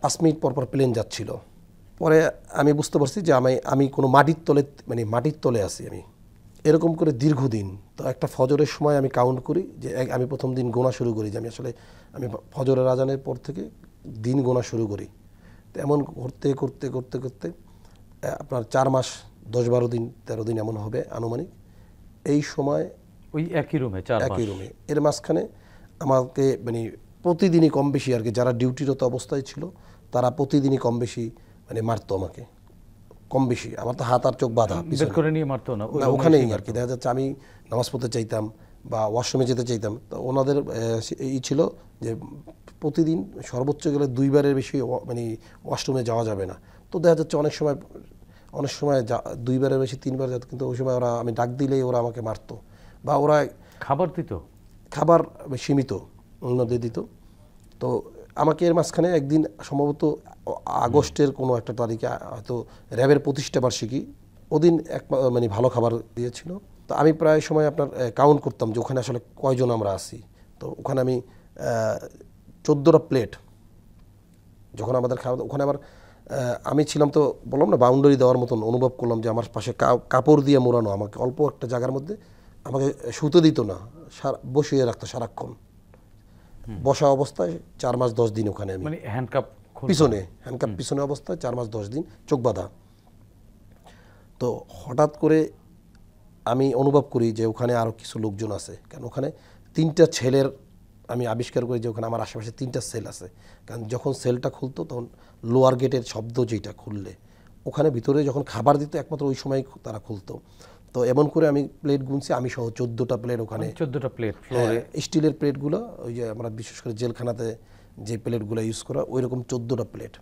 S2: 5 মিনিট পর পর প্লেন যাচ্ছিল। পরে আমি বুঝতে পারছি যে আমি কোনো মাটির তলে আছি আমি, এরকম করে দীর্ঘদিন। তো একটা ফজরের সময় আমি কাউন্ট করি যে আমি প্রথম দিন গোনা শুরু করি, যে আমি ফজরের আজানের পর থেকে দিন গোনা শুরু করি। তো এমন করতে করতে করতে করতে আপনার 4 মাস 10-12 দিন 13 দিন এমন হবে আনুমানিক। এই সময়
S1: ওই একই রুমে
S2: এর মাঝখানে আমাকে মানে প্রতিদিনই কম বেশি আর কি, যারা ডিউটিরত অবস্থায় ছিল তারা প্রতিদিনই কম বেশি মানে মারতো আমাকে, কম বেশি। আমার তো হাত আর চোখ বাঁধা,
S1: বের করে নিয়ে মারতো না,
S2: ওখানেই আর কি। দেখা যাচ্ছে আমি নামাজ পড়তে চাইতাম বা ওয়াশরুমে যেতে চাইতাম, তো ওনাদের এই ছিল যে প্রতিদিন সর্বোচ্চ গেলে 2 বারের বেশি মানে ওয়াশরুমে যাওয়া যাবে না। তো দেখা যাচ্ছে অনেক সময় 2 বারের বেশি 3 বার যেত, কিন্তু ওই সময় আমি ডাক দিলেই ওরা আমাকে মারতো, বা ওরা
S1: খাবার দিত,
S2: খাবার সীমিত অন্যদের দিত। তো আমাকে এর মাঝখানে একদিন সম্ভবত আগস্টের কোনো একটা তারিখে হয়তো র্যাবের প্রতিষ্ঠা বার্ষিকী, ওদিন মানে ভালো খাবার দিয়েছিল। তো আমি প্রায় সময় আপনার কাউন্ট করতাম যে ওখানে আসলে কয়জন আমরা আছি। তো ওখানে আমি 14টা প্লেট, যখন আমাদের খাওয়া, ওখানে আবার আমি ছিলাম, তো বললাম না বাউন্ডারি দেওয়ার মতন অনুভব করলাম যে আমার পাশে কাপড় দিয়ে মোড়ানো, আমাকে অল্প একটা জায়গার মধ্যে আমাকে শুতে দিত না, বসিয়ে রাখতো সারাক্ষণ, বসা অবস্থায় 4 মাস 10 দিন ওখানে আমি,
S1: মানে হ্যান্ডকাপ
S2: পিছনে অবস্থায় 4 মাস 10 দিন চোখ বাঁধা। তো হঠাৎ করে আমি অনুভব করি যে ওখানে আরও কিছু লোকজন আছে, কারণ ওখানে 3টা ছেলের আমি আবিষ্কার করি যে ওখানে আমার আশেপাশে 3টা সেল আছে। কারণ যখন সেলটা খুলতো তখন লোয়ার গেটের শব্দ যেটা খুললে, ওখানে ভিতরে যখন খাবার দিত একমাত্র ওই সময় তারা খুলতো। তো এমন করে আমি প্লেট গুনছি, আমি সহ 14টা প্লেট ওখানে,
S1: 14টা প্লেট
S2: স্টিলের প্লেটগুলো, ওই যে আমরা বিশেষ করে জেলখানাতে যে প্লেটগুলো ইউজ করা, ওই রকম 14টা প্লেট,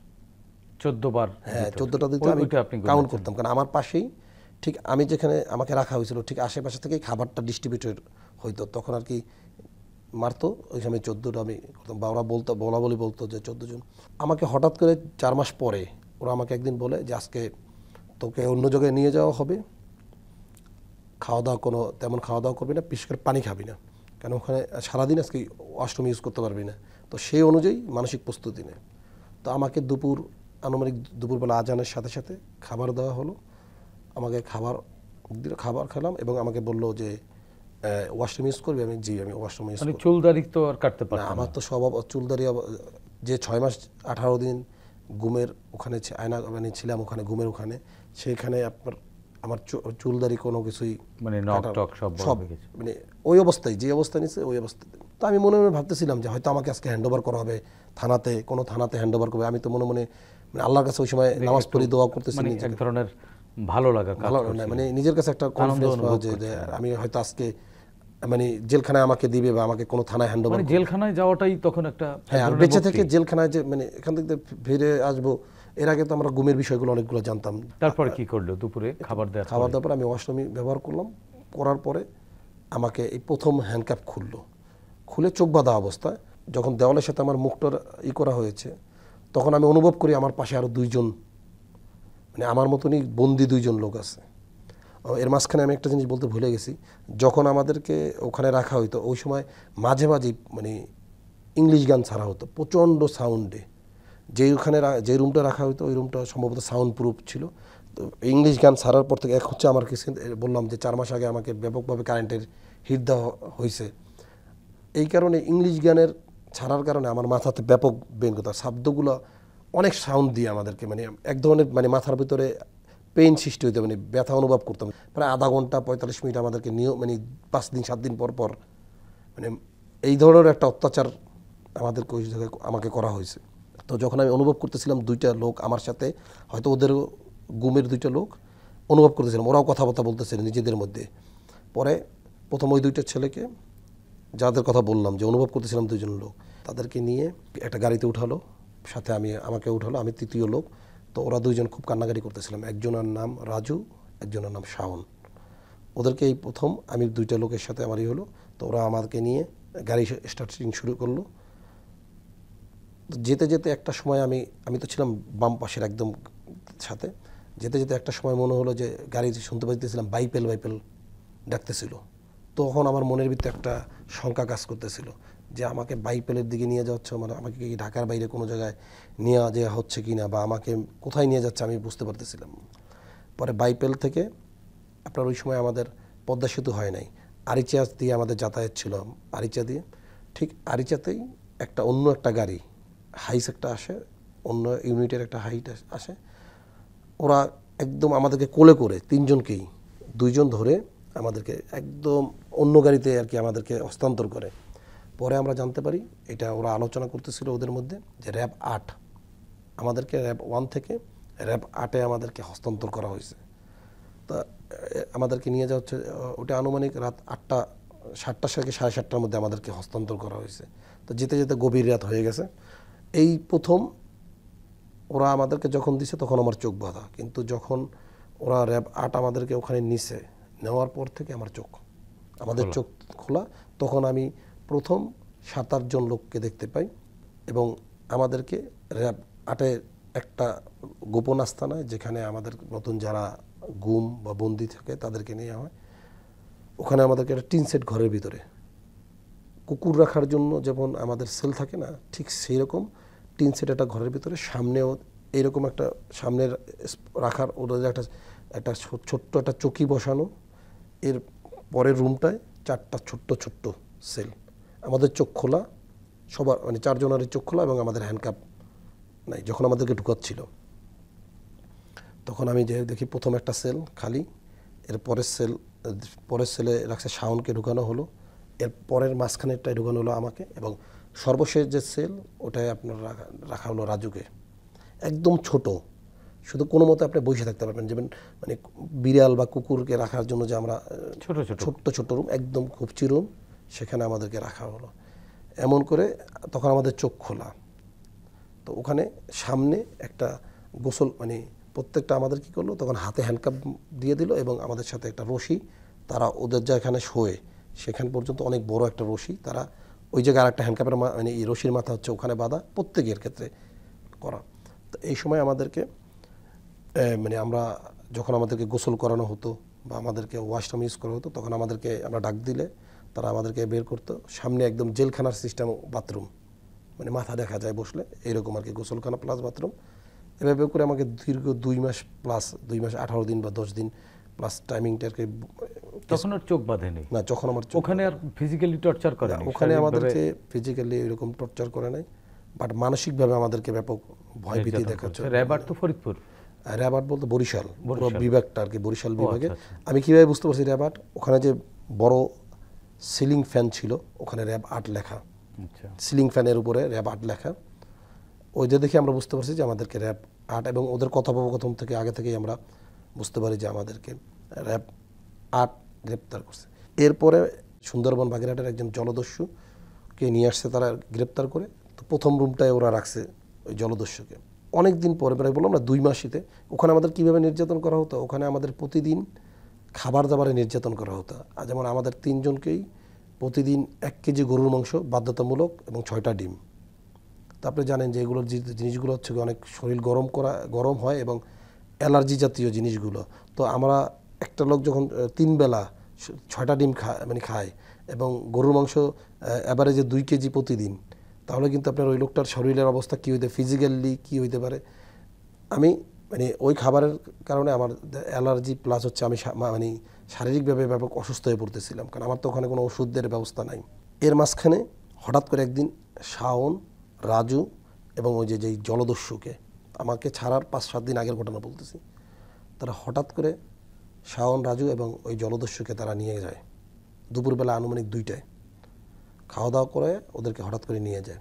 S1: 14 বার,
S2: 14টা দিতে আমি কাউন্ট করতাম। কারণ আমার পাশেই, ঠিক আমি যেখানে আমাকে রাখা হয়েছিল ঠিক আশেপাশে থেকেই খাবারটা ডিস্ট্রিবিউটেড হইতো, তখন আর কি মারতো। ওই সময় 14টা আমি করতাম, বা ওরা বলতো যে 14 জন। আমাকে হঠাৎ করে 4 মাস পরে ওরা আমাকে একদিন বলে যে আজকে তোকে অন্য জায়গায় নিয়ে যাওয়া হবে, তেমন খাওয়া দাওয়া করবি না, বিশেষ করে পানি খাবি না, কারণ ওখানে সারাদিন আজকে ওয়াশরুম ইউজ করতে পারবি না। তো সেই অনুযায়ী মানসিক প্রস্তুতি নেয়। তো আমাকে আনুমানিক দুপুরবেলা আজানের সাথে সাথে খাবার দেওয়া হলো। আমাকে খাবার খেলাম এবং আমাকে বললো যে ওয়াশরুম ইউজ করবি। আমি ওয়াশরুম ইউজ করি।
S1: চুলদারি তো আর কাটতে পারতাম না,
S2: আমার তো স্বভাব চুলদারি, যে 6 মাস 18 দিন ঘুমের ওখানে মানে ছিলাম, ওখানে ঘুমের ওখানে, সেইখানে আমার চুলদারি কোনো কিছুই
S1: মানে সব
S2: মানে ওই অবস্থায়, যে অবস্থা নিচ্ছে ওই অবস্থাতে। তো আমি মনে মনে ভাবতেছিলাম যে হয়তো আমাকে আজকে হ্যান্ড ওভার করা হবে কোনো থানাতে হ্যান্ড ওভার করবে। আমি তো মনে মনে আল্লাহর কাছে ওই সময় নামাজ পড়ি, দোয়া করতেছি,
S1: এক ধরনের ভালো লাগা,
S2: মানে নিজের কাছে একটা কনফিডেন্স পাওয়া যে আমি হয়তো আজকে মানে জেলখানায় আমাকে দিবে বা আমাকে কোনো থানায় হ্যান্ড ওভার,
S1: জেলখানায় যাওয়াটাই তখন একটা,
S2: হ্যাঁ, বেঁচে থেকে জেলখানায় যে মানে এখান থেকে ফিরে আসবো, এর আগে তো আমরা ঘুমের বিষয়গুলো অনেকগুলো জানতাম।
S1: তারপরে কি করলো? দুপুরে খাবার দেওয়ার
S2: পর আমি ওয়াশরুম ব্যবহার করার পরে আমাকে এই প্রথম হ্যান্ডকাপ খুলে চোখ বাঁধা অবস্থায় যখন দেওয়ালের সাথে আমার মুখটার করা হয়েছে, তখন আমি অনুভব করি আমার পাশে আরও 2 জন, মানে আমার মতনই বন্দি 2 জন লোক আছে। এর মাঝখানে আমি একটা জিনিস বলতে ভুলে গেছি, যখন আমাদেরকে ওখানে রাখা হইতো ওই সময় মাঝে মাঝে মানে ইংলিশ গান ছাড়া হতো প্রচণ্ড সাউন্ডে। যে রুমটা রাখা হইতো ওই রুমটা সম্ভবত সাউন্ড প্রুফ ছিল। তো ইংলিশ গান ছাড়ার পর থেকে হচ্ছে আমার কিছু বললাম যে 4 মাস আগে আমাকে ব্যাপকভাবে কারেন্টের হিট দেওয়া হয়েছে। এই কারণে ইংলিশ জ্ঞানের ছাড়ার কারণে আমার মাথাতে ব্যাপক বেন করতো, শব্দগুলো অনেক সাউন্ড দিয়ে আমাদেরকে মানে এক ধরনের মানে মাথার ভিতরে পেইন সৃষ্টি হইতো, মানে ব্যথা অনুভব করতাম। প্রায় আধা ঘন্টা 45 মিনিট আমাদেরকে মানে 5 দিন 7 দিন পর পর মানে এই ধরনের একটা অত্যাচার আমাদেরকে ওই জায়গায় আমাকে করা হয়েছে। তো যখন আমি অনুভব করতেছিলাম 2টা লোক আমার সাথে, হয়তো ওদের গুমের 2টা লোক অনুভব করতেছিলাম, ওরাও কথাবার্তা বলতেছিল নিজেদের মধ্যে। পরে প্রথম ওই 2টা ছেলেকে, যাদের কথা বললাম যে অনুভব করতেছিলাম 2জন লোক, তাদেরকে নিয়ে একটা গাড়িতে উঠালো, সাথে আমাকে উঠালো, আমি 3য় লোক। তো ওরা 2জন খুব কান্নাকাটি করতেছিলাম, একজনের নাম রাজু, একজনের নাম শাওন। ওদেরকে এই প্রথম আমি 2টা লোকের সাথে আমারই হলো। তো ওরা আমাকে নিয়ে গাড়ি স্টার্টিং শুরু করলো। যেতে যেতে একটা সময় আমি তো ছিলাম বাম পাশের একদম সাথে, যেতে যেতে একটা সময় মনে হলো যে গাড়ি শুনতে পাইতেছিলাম বাইপেল ডাকতেছিল। তখন আমার মনের ভিতরে একটা শঙ্কা কাজ করতেছিল যে আমাকে বাইপেলের দিকে নিয়ে যাচ্ছে, মানে আমাকে কি ঢাকার বাইরে কোনো জায়গায় নিয়ে যাওয়া হচ্ছে কি না, বা আমাকে কোথায় নিয়ে যাচ্ছে আমি বুঝতে পারতেছিলাম। পরে বাইপেল থেকে আপনার ওই সময় আমাদের পদ্মা সেতু হয় নাই, আরিচা দিয়ে আমাদের যাতায়াত ছিল, আরিচা দিয়ে। ঠিক আরিচাতেই অন্য একটা গাড়ি হাইস একটা আসে, অন্য ইউনিটের একটা হাইট আসে। ওরা একদম আমাদেরকে কোলে করে 3জনকেই 2জন ধরে আমাদেরকে একদম অন্য গাড়িতে আর কি আমাদেরকে হস্তান্তর করে। পরে আমরা জানতে পারি এটা ওরা আলোচনা করতেছিল ওদের মধ্যে যে র্যাব 8 আমাদেরকে র্যাব 1 থেকে র্যাব 8-এ আমাদেরকে হস্তান্তর করা হয়েছে। তা আমাদেরকে নিয়ে যাওয়া হচ্ছে, ওটা আনুমানিক রাত 8টা 7টা থেকে 7:30টার মধ্যে আমাদেরকে হস্তান্তর করা হয়েছে। তো যেতে যেতে গভীর রাত হয়ে গেছে। এই প্রথম ওরা আমাদেরকে যখন দিছে তখন আমার চোখ বাঁধা, কিন্তু যখন ওরা র্যাব 8 আমাদেরকে ওখানে নেওয়ার পর থেকে আমাদের চোখ খোলা। তখন আমি প্রথম 7-8 জন লোককে দেখতে পাই এবং আমাদেরকে র্যাব 8-এর একটা গোপন আস্তানায়, যেখানে আমাদের নতুন যারা গুম বা বন্দি থাকে তাদেরকে নেওয়া হয়, ওখানে আমাদেরকে একটা টিন সেট ঘরের ভিতরে কুকুর রাখার জন্য যেমন আমাদের সেল থাকে না, ঠিক সেই রকম টিন সেট একটা ঘরের ভিতরে, সামনেও এইরকম একটা সামনের রাখার ওদের একটা ছোট্ট একটা চকি বসানো। এর পরের রুমটায় 4টা ছোট্ট সেল, আমাদের চোখ খোলা, সবার মানে 4 জনেরই চোখ খোলা এবং আমাদের হ্যান্ডকাপ নাই। যখন আমাদেরকে ঢুকাচ্ছিল তখন আমি যে দেখি প্রথম একটা সেল খালি, এর পরের সেলে রাখছে শাওনকে ঢুকানো হলো, এর পরের মাঝখানেরটায় ঢুকানো হলো আমাকে, এবং সর্বশেষ যে সেল ওটায় আপনার রাখা হলো রাজুকে। একদম ছোট, শুধু কোনো মতে আপনি বসে থাকতে পারবেন, যেমন মানে বিড়াল বা কুকুরকে রাখার জন্য যে আমরা ছোট্ট রুম, একদম খুবচি রুম, সেখানে আমাদেরকে রাখা হলো। এমন করে তখন আমাদের চোখ খোলা। তো ওখানে সামনে একটা গোসল, মানে প্রত্যেকটা আমাদের কি করলো, তখন হাতে হ্যান্ডকাপ দিয়ে দিল এবং আমাদের সাথে একটা রশি, তারা ওদের যেখানে শোয়ে সেখান পর্যন্ত অনেক বড় একটা রশি, তারা ওই জায়গায় আর একটা হ্যান্ডকাপের মানে এই রশির মাথা হচ্ছে ওখানে বাঁধা, প্রত্যেকের ক্ষেত্রে করা। তো এই সময় আমাদেরকে মানে যখন আমাদেরকে গোসল করানো হতো বা আমাদেরকে ওয়াশরুম ইউজ করা হতো, তখন আমরা ডাক দিলে তারা আমাদেরকে বের করতো। সামনে একদম জেলখানার সিস্টেম বাথরুম, মানে মাথা দেখা যায় বসলে, এইরকম আর কি, গোসলখানা প্লাস বাথরুম। এভাবে করে আমাকে দীর্ঘ 2 মাস প্লাস 2 মাস 18 দিন বা 10 দিন প্লাস টাইমিংটাকে।
S1: তখন আর চোখ বাঁধেনি
S2: না, যখন আমার
S1: ওখানে আর ফিজিক্যালি টর্চার করে না,
S2: ওখানে আমাদেরকে ফিজিক্যালি এরকম টর্চার করে নাই, বাট মানসিকভাবে আমাদেরকে ব্যাপক ভয় ভীতি দেখাচ্ছে।
S1: র্যাব 8 তো ফরিদপুর,
S2: র্যাব 8 বলতে বরিশাল বিভাগটা আর কি, বরিশাল বিভাগে। আমি কীভাবে বুঝতে পারছি র্যাব 8, ওখানে যে বড় সিলিং ফ্যান ছিল ওখানে র্যাব 8 লেখা, সিলিং ফ্যানের উপরে র্যাব 8 লেখা। ওই যে দেখে আমরা বুঝতে পারছি যে আমাদেরকে র্যাব 8, এবং ওদের কথোপকথন থেকে আগে থেকেই আমরা বুঝতে পারি যে আমাদেরকে র্যাব 8 গ্রেপ্তার করছে। এরপরে সুন্দরবন বাগেরহাটের একজন জলদস্যুকে নিয়ে আসছে তারা গ্রেপ্তার করে। তো প্রথম রুমটায় ওরা রাখছে ওই জলদস্যুকে। অনেক দিন পরে, প্রায় বললাম না 2 মাসিতে, ওখানে আমাদের কীভাবে নির্যাতন করা হতো, ওখানে আমাদের প্রতিদিন খাবার দাবারে নির্যাতন করা হতো। আর যেমন আমাদের 3 জনকেই প্রতিদিন 1 কেজি গরুর মাংস বাধ্যতামূলক এবং 6টা ডিম। তো আপনি জানেন যে এগুলোর জিনিসগুলো হচ্ছে অনেক শরীর গরম হয় এবং অ্যালার্জি জাতীয় জিনিসগুলো। তো আমরা একটা লোক যখন 3 বেলা 6টা ডিম খায় এবং গরুর মাংস অ্যাভারেজে 2 কেজি প্রতিদিন, তাহলে কিন্তু আপনার ওই লোকটার শরীরের অবস্থা কী হইতে, ফিজিক্যালি কী হইতে পারে। আমি মানে ওই খাবারের কারণে আমার অ্যালার্জি প্লাস হচ্ছে আমি মানে শারীরিকভাবে ব্যাপক অসুস্থ হয়ে পড়তেছিলাম, কারণ আমার তো ওখানে কোনো ওষুধের ব্যবস্থা নাই। এর মাঝখানে হঠাৎ করে একদিন শাওন, রাজু এবং ওই যে যেই জলদস্যুকে আমাকে ছাড়ার 5-7 দিন আগের ঘটনা বলতেছি, তারা হঠাৎ করে শাওন, রাজু এবং ওই জলদস্যুকে তারা নিয়ে যায় দুপুরবেলা আনুমানিক 2টায়। খাওয়া দাওয়া করে ওদেরকে হঠাৎ করে নিয়ে যায়।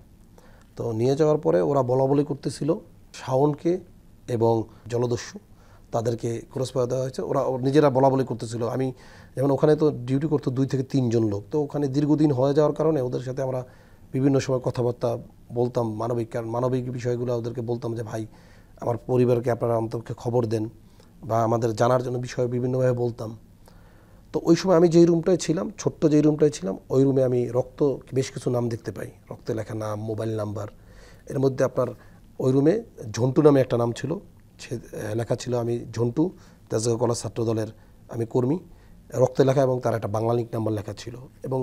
S2: তো নিয়ে যাওয়ার পরে ওরা বলাবলি করতেছিল শাওনকে এবং জলদস্যু তাদেরকে ক্রস ফায়ার দেওয়া হয়েছে। ওরা নিজেরা বলাবলি করতেছিল। আমি যেমন ওখানে তো ডিউটি করতো 2 থেকে 3 জন লোক, তো ওখানে দীর্ঘদিন হয়ে যাওয়ার কারণে ওদের সাথে আমরা বিভিন্ন সময় কথাবার্তা বলতাম, মানবিক বিষয়গুলো ওদেরকে বলতাম যে ভাই আমার পরিবারকে আপনারা অন্তত খবর দেন বা আমাদের জানার জন্য বিষয় বিভিন্নভাবে বলতাম। তো ওই সময় আমি যেই রুমটায় ছিলাম, ছোট্ট যেই রুমটায় ছিলাম, ওই রুমে আমি বেশ কিছু নাম দেখতে পাই, রক্তে লেখা নাম, মোবাইল নাম্বার। এর মধ্যে আপনার ওই রুমে ঝন্টু নামে একটা নাম ছিল, সে লেখা ছিল আমি ঝন্টু, তেজগাঁও কলেজ ছাত্র দলের আমি কর্মী, রক্তে লেখা, এবং তার একটা বাংলা লিঙ্ক নাম্বার লেখা ছিল। এবং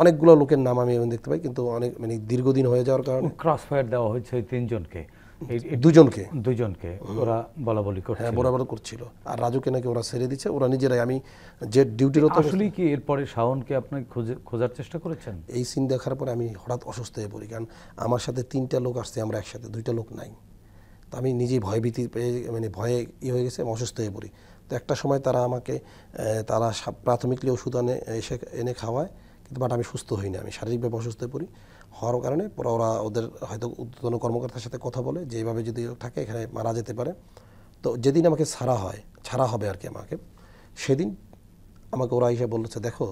S2: অনেকগুলো লোকের নাম আমি দেখতে পাই, কিন্তু অনেক মানে দীর্ঘদিন হয়ে যাওয়ার কারণে
S1: ক্রস ফায়ার দেওয়া হয়েছে ওই 3 জনকে, দুজনকে ওরা বলাবলি করছে,
S2: হ্যাঁ বরাবর করছিল। আর রাজুকে নাকি ওরা ছেড়ে দিচ্ছে, ওরা নিজেরাই। আমি যে ডিউটিরত
S1: আসলে কি এরপরে শাওনকে আপনি খোঁজার চেষ্টা করেছেন?
S2: এই সিন দেখার পরে আমি হঠাৎ অসুস্থ হয়ে পড়ি, কারণ আমার সাথে 3টা লোক আসছে, আমরা একসাথে 2টা লোক নাই। তো আমি নিজেই ভয়ভীতি পেয়ে মানে ভয়ে হয়ে গেছে, আমি অসুস্থ হয়ে পড়ি। তো একটা সময় তারা আমাকে প্রাথমিকলি ওষুধ এনে খাওয়ায়, কিন্তু বাট আমি সুস্থ হই না, আমি শারীরিকভাবে অসুস্থ হয়ে পড়ি। হওয়ার কারণে পরে ওরা ওদের হয়তো ঊর্ধ্বতন কর্মকর্তার সাথে কথা বলে যে এইভাবে যদি থাকে এখানে মারা যেতে পারে। তো যেদিন আমাকে ছাড়া হবে আর কি, আমাকে সেদিন আমাকে ওরা এসে বলেছে দেখো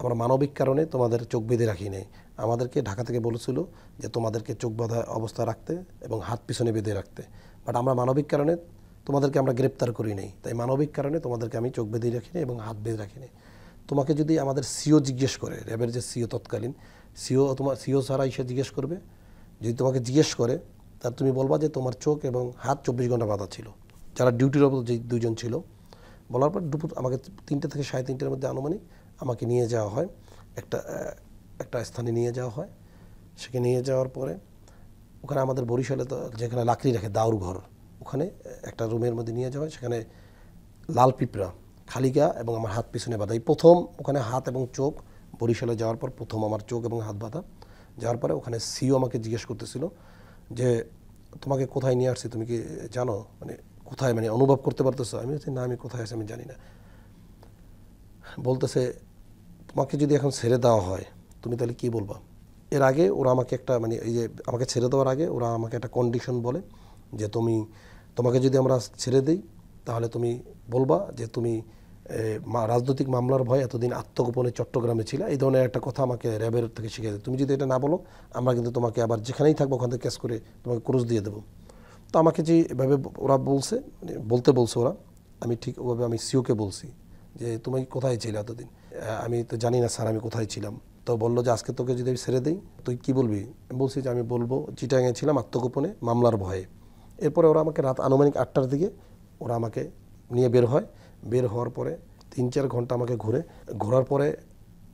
S2: আমরা মানবিক কারণে তোমাদের চোখ বেঁধে রাখি নাই, আমাদেরকে ঢাকা থেকে বলেছিল যে তোমাদেরকে চোখ বাঁধা অবস্থা রাখতে এবং হাত পিছনে বেঁধে রাখতে, বাট আমরা মানবিক কারণে তোমাদেরকে আমরা গ্রেপ্তার করি নাই, তাই মানবিক কারণে তোমাদেরকে আমি চোখ বেঁধে রাখিনি এবং হাত বেঁধে রাখিনি। তোমাকে যদি আমাদের সিও জিজ্ঞেস করে, র্যাবের যে সিও তৎকালীন সিও ছাড়া এসে জিজ্ঞেস করবে, যদি তোমাকে জিজ্ঞেস করে তার তুমি বলবা যে তোমার চোখ এবং হাত 24 ঘন্টা বাঁধা ছিল, যারা ডিউটির ওপর যে 2 জন ছিল। বলার পর দুপুর আমাকে 3টা থেকে 3:30টার মধ্যে আনুমানিক আমাকে নিয়ে যাওয়া হয়, একটা স্থানে নিয়ে যাওয়া হয়। সেখানে নিয়ে যাওয়ার পরে ওখানে আমাদের বরিশালে তো যেখানে লাকড়ি রাখে দাউর ঘর, ওখানে একটা রুমের মধ্যে নিয়ে যাওয়া হয়। সেখানে লাল পিঁপড়া, খালিগা এবং আমার হাত পিছনে বাঁধা। এই প্রথম ওখানে হাত এবং চোখ, বরিশালে যাওয়ার পর প্রথম আমার চোখ এবং হাত বাঁধা। যাওয়ার পরে ওখানে সিও আমাকে জিজ্ঞেস করতেছিল যে তোমাকে কোথায় নিয়ে আসছি, তুমি কি জানো, মানে কোথায়, মানে অনুভব করতে পারতেছো? আমি বলছি না, আমি কোথায় আছি আমি জানি না। বলতেছে তোমাকে যদি এখন ছেড়ে দেওয়া হয় তুমি তাহলে কি বলবা? এর আগে ওরা আমাকে একটা মানে এই যে আমাকে ছেড়ে দেওয়ার আগে ওরা আমাকে একটা কন্ডিশন বলে যে তোমাকে যদি আমরা ছেড়ে দিই তাহলে তুমি বলবা যে তুমি রাজনৈতিক মামলার ভয় এতদিন আত্মগোপনে চট্টগ্রামে ছিল, এই ধরনের একটা কথা আমাকে র্যাবের থেকে শিখে দেয়। তুমি যদি এটা না বলো আমরা কিন্তু তোমাকে আবার যেখানেই থাকবো ওখান থেকে কেস করে তোমাকে ক্রুজ দিয়ে দেবো। তো আমাকে যে এভাবে ওরা বলছে, মানে বলতে বলছে ওরা, আমি ঠিক ওভাবে আমি সিওকে বলছি যে তুমি কোথায় ছিলে এতদিন? আমি তো জানি না স্যার আমি কোথায় ছিলাম। তো বললো যে আজকে তোকে যদি আমি ছেড়ে দিই তুই কি বলবি? আমি বলছি যে আমি বলবো চিটাগাঙে ছিলাম আত্মগোপনে মামলার ভয়ে। এরপরে ওরা আমাকে রাত আনুমানিক 8টার দিকে ওরা আমাকে নিয়ে বের হয়। বের হওয়ার পরে 3-4 ঘন্টা আমাকে ঘোরার পরে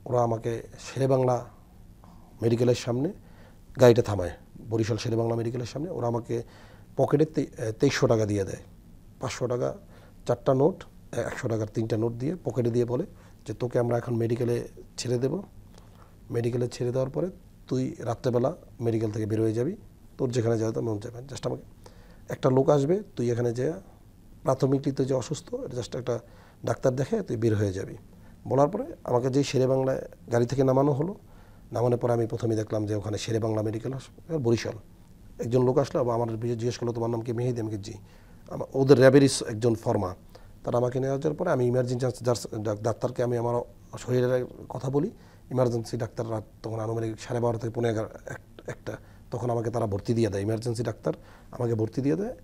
S2: ওরা আমাকে শেরেবাংলা মেডিকেলের সামনে গাড়িটা থামায়, বরিশাল শেরেবাংলা মেডিকেলের সামনে। ওরা আমাকে পকেটে 2300 টাকা দিয়ে দেয়, 500 টাকা 4টা নোট, 100 টাকার 3টা নোট দিয়ে পকেটে দিয়ে বলে যে তোকে আমরা এখন মেডিকেলে ছেড়ে দেব, মেডিকেলে ছেড়ে দেওয়ার পরে তুই রাত্রেবেলা মেডিকেল থেকে বের হয়ে যাবি, তোর যেখানে যাবে তো মন যাবে, জাস্ট আমাকে একটা লোক আসবে, তুই এখানে যে প্রাথমিকলি তুই যে অসুস্থ এটা জাস্ট একটা ডাক্তার দেখে তুই বের হয়ে যাবি। বলার পরে আমাকে যেই শেরেবাংলায় গাড়ি থেকে নামানো হলো, নামানোর পরে আমি প্রথমেই দেখলাম যে ওখানে শেরেবাংলা মেডিকেল হাসপাতাল বরিশাল। একজন লোক আসলো, আমার জিজ্ঞেস করলো তোমার নাম কি? মেহেদি। আমি জি। ওদের র্যাবেরই একজন ফর্মা। তারা আমাকে নিয়ে যাওয়ার পরে আমি ইমার্জেন্সি ডাক্তারকে আমি আমার শরীরের কথা বলি। ইমার্জেন্সি ডাক্তাররা তখন আনুমানিক 12:30 থেকে 1:30 তখন আমাকে তারা ভর্তি দিয়ে দেয়, ইমার্জেন্সি ডাক্তার আমাকে ভর্তি দিয়ে দেয়।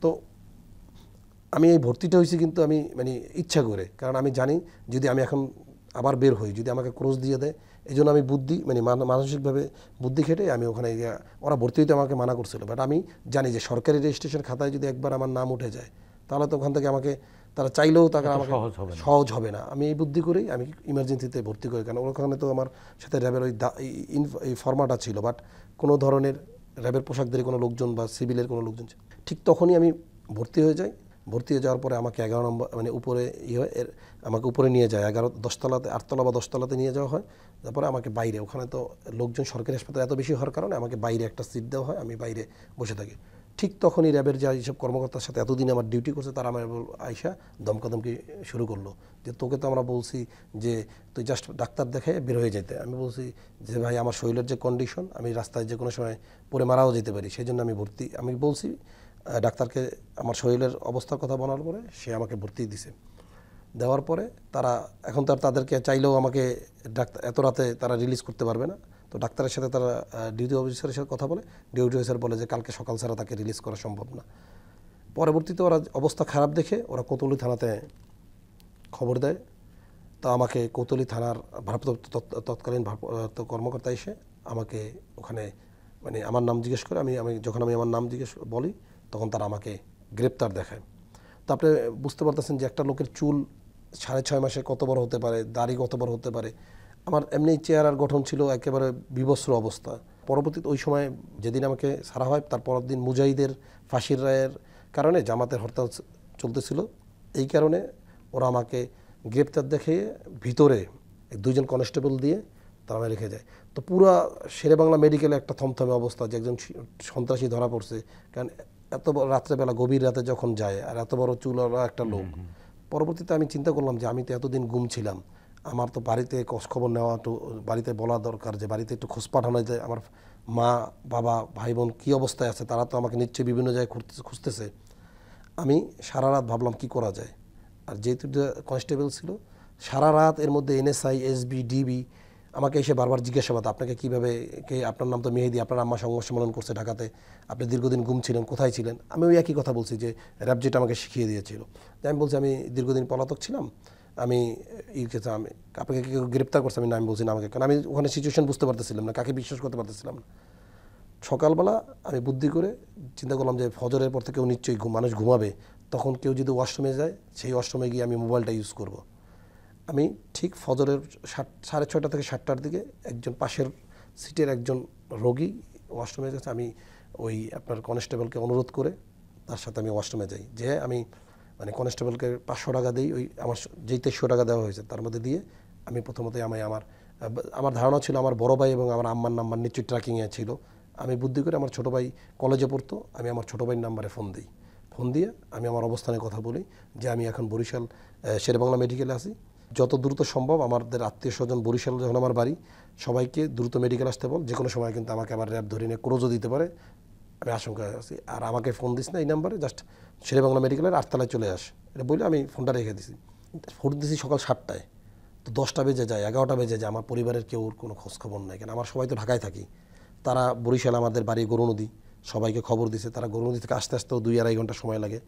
S2: তো আমি এই ভর্তিটা হয়েছি কিন্তু আমি মানে ইচ্ছা করে, কারণ আমি জানি যদি আমি এখন আবার বের হই, যদি আমাকে ক্রস দিয়ে দেয়, এই জন্য আমি বুদ্ধি মানে মানসিকভাবে বুদ্ধি খেটে আমি ওখানে ওরা ভর্তি হইতে আমাকে মানা করছিল। বাট আমি জানি যে সরকারি রেজিস্ট্রেশন খাতায় যদি একবার আমার নাম উঠে যায় তাহলে তো ওখান থেকে আমাকে তারা চাইলেও তাকে আমাকে সহজ হবে না। আমি এই বুদ্ধি করেই আমি ইমার্জেন্সিতে ভর্তি করি, কারণ ওখানে তো আমার সাথে র্যাবের এই ফর্মাটা ছিল, বাট কোনো ধরনের র্যাবের পোশাকধারী কোনো লোকজন বা সিভিলের কোনো লোকজন। ঠিক তখনই আমি ভর্তি হয়ে যাই। ভর্তি হয়ে যাওয়ার পরে আমাকে 11 নম্বর মানে উপরে আমাকে উপরে নিয়ে যায় 10তলাতে 8তলা বা 10তলাতে নিয়ে যাওয়া হয়। তারপরে আমাকে বাইরে, ওখানে তো লোকজন সরকারি হাসপাতালে এত বেশি হওয়ার কারণে আমাকে বাইরে একটা সিট দেওয়া হয়, আমি বাইরে বসে থাকি। ঠিক তখনই র্যাবের যা এইসব কর্মকর্তার সাথে এতদিন আমার ডিউটি করছে তারা আমার আয়সা দমকাদমকি শুরু করলো যে তোকে তো আমরা বলছি যে তুই জাস্ট ডাক্তার দেখে বের হয়ে যেতে। আমি বলছি যে ভাই আমার শরীরের যে কন্ডিশন, আমি রাস্তায় যে কোনো সময় পড়ে মারাও যেতে পারি, সেই জন্য আমি ভর্তি। আমি বলছি ডাক্তারকে আমার শরীরের অবস্থার কথা বলার পরে সে আমাকে ভর্তি দিছে। দেওয়ার পরে তারা এখন তো আর তাদেরকে চাইলেও আমাকে ডাক্তার এত রাতে তারা রিলিজ করতে পারবে না। তো ডাক্তারের সাথে তারা ডিউটি অফিসারের সাথে কথা বলে, ডিউটি অফিসার বলে যে কালকে সকাল ছাড়া তাকে রিলিজ করা সম্ভব না। পরবর্তীতে ওরা অবস্থা খারাপ দেখে ওরা কোতোয়ালি থানাতে খবর দেয়। তা আমাকে কোতোয়ালি থানার ভারপ্রাপ্ত তৎকালীন কর্মকর্তা এসে আমাকে ওখানে মানে আমার নাম জিজ্ঞেস করে, আমি যখন আমার নাম জিজ্ঞেস বলি তখন তারা আমাকে গ্রেপ্তার দেখায়। তো আপনি বুঝতে পারতেছেন যে একটা লোকের চুল 6.5 মাসে কত বড় হতে পারে, দাড়ি কত বড় হতে পারে। আমার এমনি চেহারার গঠন ছিল একেবারে বিবস্ত্র অবস্থা। পরবর্তীতে ওই সময় যেদিন আমাকে ছাড়া হয় তার পরের দিন মুজাহিদের ফাঁসির রায়ের কারণে জামাতের হরতাল চলতেছিল, এই কারণে ওরা আমাকে গ্রেপ্তার দেখে ভিতরে 2 জন কনস্টেবল দিয়ে তারা আমায় রেখে যায়। তো পুরা শেরেবাংলা মেডিকেলে একটা থমথমে অবস্থা যে একজন সন্ত্রাসী ধরা পড়ছে। কারণ এত রাত্রেবেলা গভীর রাতে যখন যায় আর এত বড় চুলওয়ালা একটা লোক। পরবর্তীতে আমি চিন্তা করলাম যে আমি তো এতদিন গুম ছিলাম, আমার তো বাড়িতে খোঁজখবর নেওয়া, একটু বাড়িতে বলা দরকার যে বাড়িতে একটু খোঁজ পাঠানো যায় আমার মা বাবা ভাই বোন কী অবস্থায় আছে, তারা তো আমাকে নিশ্চয়ই বিভিন্ন জায়গায় খুঁজতেছে। আমি সারা রাত ভাবলাম কি করা যায়। আর যেহেতু কনস্টেবল ছিল সারা রাত, এর মধ্যে NSI SB DB আমাকে এসে বারবার জিজ্ঞাসাবাদ, আপনাকে কীভাবে আপনার নাম তো মেহেদি, আপনার আম্মা সংঘর্ষ সম্মেলন করছে ঢাকাতে, আপনি দীর্ঘদিন গুম ছিলেন, কোথায় ছিলেন। আমি ওই একই কথা বলছি যে র্যাব যেটা আমাকে শিখিয়ে দিয়েছিল। তাই আমি বলছি আমি দীর্ঘদিন পলাতক ছিলাম, আমি আমি আপনাকে কেউ গ্রেপ্তার করছে, আমি নাম বলছি না আমাকে, কারণ আমি ওখানে সিচুয়েশন বুঝতে পারতেছিলাম না, কাকে বিশ্বাস করতে পারতেছিলাম না। সকালবেলা আমি বুদ্ধি করে চিন্তা করলাম যে ফজরের পর থেকে নিশ্চয়ই মানুষ ঘুমাবে, তখন কেউ যদি ওয়াশরুমে যায় সেই ওয়াশরুমে গিয়ে আমি মোবাইলটা ইউজ করব। আমি ঠিক ফজরের 6:30 থেকে 7টার দিকে একজন পাশের সিটের একজন রোগী ওয়াশরুমে গেছে, আমি ওই আপনার কনস্টেবলকে অনুরোধ করে তার সাথে আমি ওয়াশরুমে যাই। যে আমি মানে কনস্টেবলকে 500 টাকা দিই, ওই আমার যেই 2300 টাকা দেওয়া হয়েছে তার মধ্যে দিয়ে আমি প্রথমতই আমার ধারণা ছিল আমার বড় ভাই এবং আমার আম্মার নাম্বার নিশ্চয়ই ট্র্যাকিংয়ে ছিল। আমি বুদ্ধি করে আমার ছোটো ভাই কলেজে পড়তো, আমি আমার ছোটো ভাইয়ের নাম্বারে ফোন দিই। ফোন দিয়ে আমি আমার অবস্থানের কথা বলি যে আমি এখন বরিশাল শেরেবাংলা মেডিকেলে আছি, যত দ্রুত সম্ভব আমাদের আত্মীয় স্বজন বরিশাল যখন আমার বাড়ি, সবাইকে দ্রুত মেডিকেল আসতে বল, যে কোনো সময় কিন্তু আমাকে আবার র্যাব ধরে নিয়ে ক্রোজও দিতে পারে, আমি আশঙ্কায় আছি। আর আমাকে ফোন দিস না এই নাম্বারে, জাস্ট শেরেবাংলা মেডিকেলের 8তলায় চলে আস, এটা বলে আমি ফোনটা রেখে দিছি। ফোন দিছি সকাল 7টায়, তো 10টা বেজে যায়, 11টা বেজে যায়, আমার পরিবারের কেউ কোনো খোঁজখবর নেই। কেন আমার সবাই তো ঢাকায় থাকি, তারা বরিশাল আমাদের বাড়ি গরুনদী, সবাইকে খবর দিছে, তারা গরুনদী থেকে আসতে আসতেও 2-2.5 ঘন্টা সময় লাগে।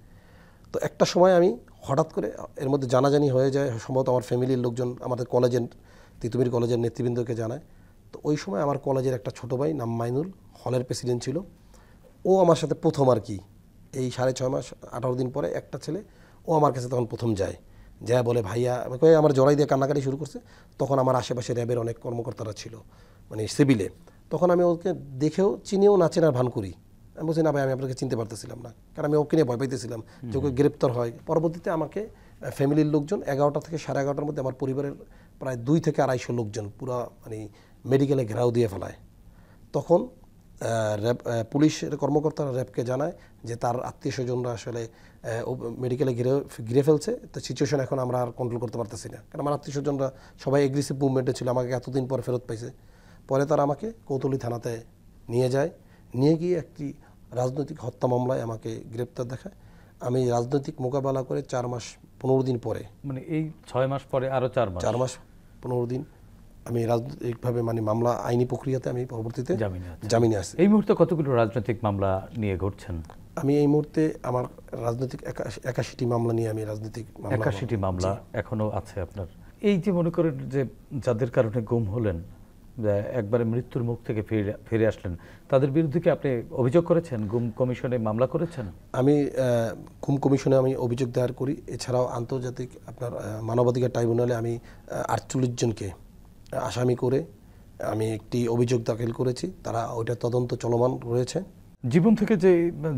S2: তো একটা সময় আমি হঠাৎ করে এর মধ্যে জানাজানি হয়ে যায়, সম্ভবত আমার ফ্যামিলির লোকজন আমাদের কলেজের তিতুমির কলেজের নেতৃবৃন্দকে জানায়। তো ওই সময় আমার কলেজের একটা ছোটো ভাই নাম মাইনুল, হলের প্রেসিডেন্ট ছিল, ও আমার সাথে প্রথম আর কি এই 6.5 মাস 18 দিন পরে একটা ছেলে ও আমার কাছে তখন প্রথম যায়, যা বলে ভাইয়া আমার জড়াই দিয়ে কান্নাকাটি শুরু করছে। তখন আমার আশেপাশে র্যাবের অনেক কর্মকর্তারা ছিল মানে সিভিলে, তখন আমি ওকে দেখেও চিনিও না চেনার ভান করি। আমি বলছি না ভাই আমি আপনাকে চিনতে পারতেছিলাম না, কারণ আমি ওকে নিয়ে ভয় পাইতেছিলাম যে ওকে গ্রেপ্তার হয়। পরবর্তীতে আমাকে ফ্যামিলির লোকজন 11টা থেকে 11:30টার মধ্যে আমার পরিবারের প্রায় 2 থেকে 250 লোকজন পুরো মানে মেডিকেলে ঘেরাও দিয়ে ফেলায়। তখন র্যাব পুলিশের কর্মকর্তারা র্যাবকে জানায় যে তার আত্মীয় স্বজনরা আসলে মেডিকেলে ঘিরে ফেলছে, তো সিচুয়েশন এখন আমরা আর কন্ট্রোল করতে পারতেছি না, কারণ আমার আত্মীয় স্বজনরা সবাই এগ্রেসিভ মুভমেন্টে ছিল, আমাকে এতদিন পর ফেরত পাইছে। পরে তারা আমাকে কোতোয়ালি থানাতে নিয়ে যায়, নিয়ে গিয়ে একটি রাজনৈতিক হত্যা মামলায় আমাকে গ্রেপ্তার দেখায়। আমি রাজনৈতিক মোকাবেলা করে 4 মাস 15 দিন পরে,
S1: মানে এই 6 মাস পরে আরো 4 মাস
S2: 15 দিন আমি রাজনৈতিকভাবে মানে মামলা আইনি প্রক্রিয়াতে আমি পরবর্তীতে জামিনে আসি।
S1: এই মুহূর্তে কতগুলো রাজনৈতিক মামলা নিয়ে ঘুরছেন?
S2: আমি এই মুহূর্তে আমার রাজনৈতিক 81টি মামলা নিয়ে আমি রাজনৈতিক
S1: 81টি মামলা এখনো আছে আপনার। এই যে মনে করেন যে যাদের কারণে গুম হলেন, একবারে মৃত্যুর মুখ থেকে ফিরে আসলেন, তাদের বিরুদ্ধে কি আপনি অভিযোগ করেছেন, গুম কমিশনে মামলা করেছেন?
S2: আমি গুম কমিশনে আমি অভিযোগ দায়ের করি। এছাড়াও আন্তর্জাতিক আপনার মানবাধিকার ট্রাইব্যুনালে আমি 48 জনকে আসামি করে আমি একটি অভিযোগ দাখিল করেছি, তারা ওইটা তদন্ত চলমান রয়েছে।
S1: জীবন থেকে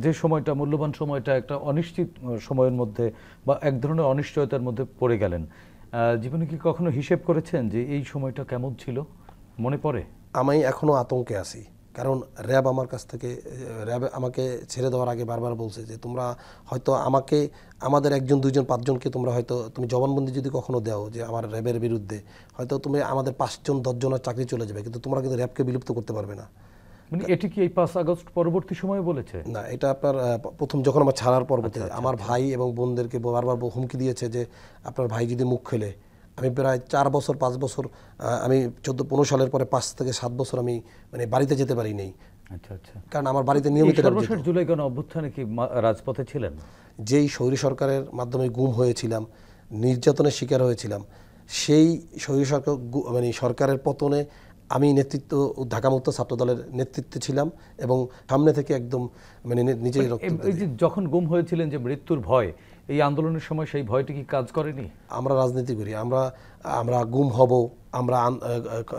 S1: যে সময়টা, মূল্যবান সময়টা একটা অনিশ্চিত সময়ের মধ্যে বা এক ধরনের অনিশ্চয়তার মধ্যে পড়ে গেলেন, জীবনে কি কখনো হিসেব করেছেন যে এই সময়টা কেমন ছিল? মনে পড়ে?
S2: আমি এখনও আতঙ্কে আছি, কারণ র্যাব আমার কাছ থেকে, র্যাব আমাকে ছেড়ে দেওয়ার আগে বারবার বলছে যে তোমরা হয়তো আমাদের 1 2 5 জনকে তোমরা হয়তো তুমি জবানবন্দি যদি কখনো দাও যে আমার র্যাবের বিরুদ্ধে, হয়তো তুমি আমাদের 5 জন 10 জনের চাকরি চলে যাবে, কিন্তু তোমরা কিন্তু র্যাবকে বিলুপ্ত করতে পারবে না।
S1: মানে এটি কি এই 5 আগস্ট পরবর্তী সময়ে বলেছে?
S2: না, এটা আপনার প্রথম যখন আমার ছাড়ার পর্বতে আমার ভাই এবং বোনদেরকে বারবার হুমকি দিয়েছে যে আপনার ভাই যদি মুখ খোলে, আমি প্রায় 4 বছর 5 বছর, আমি 14-15 সালের পরে 5 থেকে 7 বছর আমি মানে বাড়িতে যেতে পারি নাই।
S1: আচ্ছা আচ্ছা।
S2: কারণ আমার বাড়িতে নিয়মিত
S1: সর্বশেষ জুলাই গণ অভ্যুত্থানে কি রাজপথে ছিলেন?
S2: যেই স্বৈর সরকারের মাধ্যমে গুম হয়েছিলাম, নির্যাতনের শিকার হয়েছিলাম, সেই স্বৈর সরকার মানে সরকারের পতনে আমি নেতৃত্ব, ঢাকা মুক্ত ছাত্র দলের নেতৃত্বে ছিলাম এবং সামনে থেকে একদম মানে নিজেই রক্ত।
S1: এই যে যখন গুম হয়েছিলেন, যে মৃত্যুর ভয়, এই আন্দোলনের সময় সেই ভয়টি কি কাজ করেনি?
S2: আমরা রাজনীতি করি, আমরা গুম হব, আমরা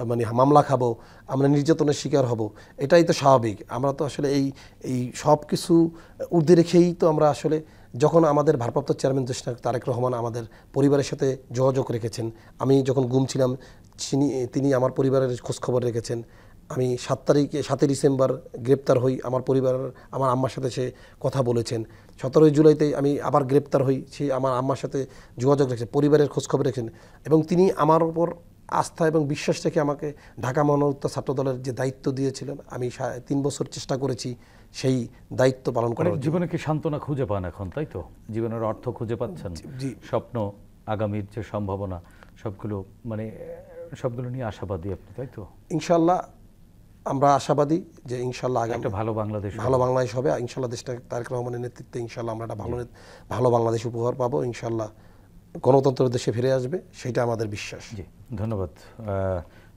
S2: মানে মামলা খাবো, আমরা নির্যাতনের শিকার হব, এটাই তো স্বাভাবিক। আমরা তো আসলে এই সব কিছু ঊর্ধ্বে রেখেই তো আমরা আসলে, যখন আমাদের ভারপ্রাপ্ত চেয়ারম্যান তারেক রহমান আমাদের পরিবারের সাথে যোগাযোগ রেখেছেন, আমি যখন গুম ছিলাম তিনি আমার পরিবারের খোঁজখবর রেখেছেন। আমি 7 ডিসেম্বর গ্রেপ্তার হই, আমার আম্মার সাথে সে কথা বলেছেন। 17 জুলাইতে আমি আবার গ্রেপ্তার হই, সে আমার আম্মার সাথে যোগাযোগ রেখেছেন, পরিবারের খোঁজখবর রেখেছেন এবং তিনি আমার উপর আস্থা এবং বিশ্বাস রেখে আমাকে ঢাকা মহানগর ছাত্র দলের যে দায়িত্ব দিয়েছিলেন, আমি 3 বছর চেষ্টা করেছি সেই দায়িত্ব পালন করার।
S1: জীবনে কি সান্ত্বনা খুঁজে পান এখন, তাই তো? জীবনের অর্থ খুঁজে পাচ্ছেন, স্বপ্ন, আগামীর যে সম্ভাবনা, সবগুলো নিয়ে আশাবাদী আপনি, তাই তো?
S2: ইনশাল্লাহ আমরা আশাবাদী যে ইনশাল্লাহ
S1: একটা ভালো বাংলাদেশ
S2: হবে ইনশাল্লাহ। দেশটা তারেক রহমানের নেতৃত্বে ইনশাল্লাহ আমরা একটা ভালো বাংলাদেশ উপহার পাবো ইনশাল্লাহ। গণতন্ত্রের দেশে ফিরে আসবে, সেটা আমাদের বিশ্বাস।
S1: জি, ধন্যবাদ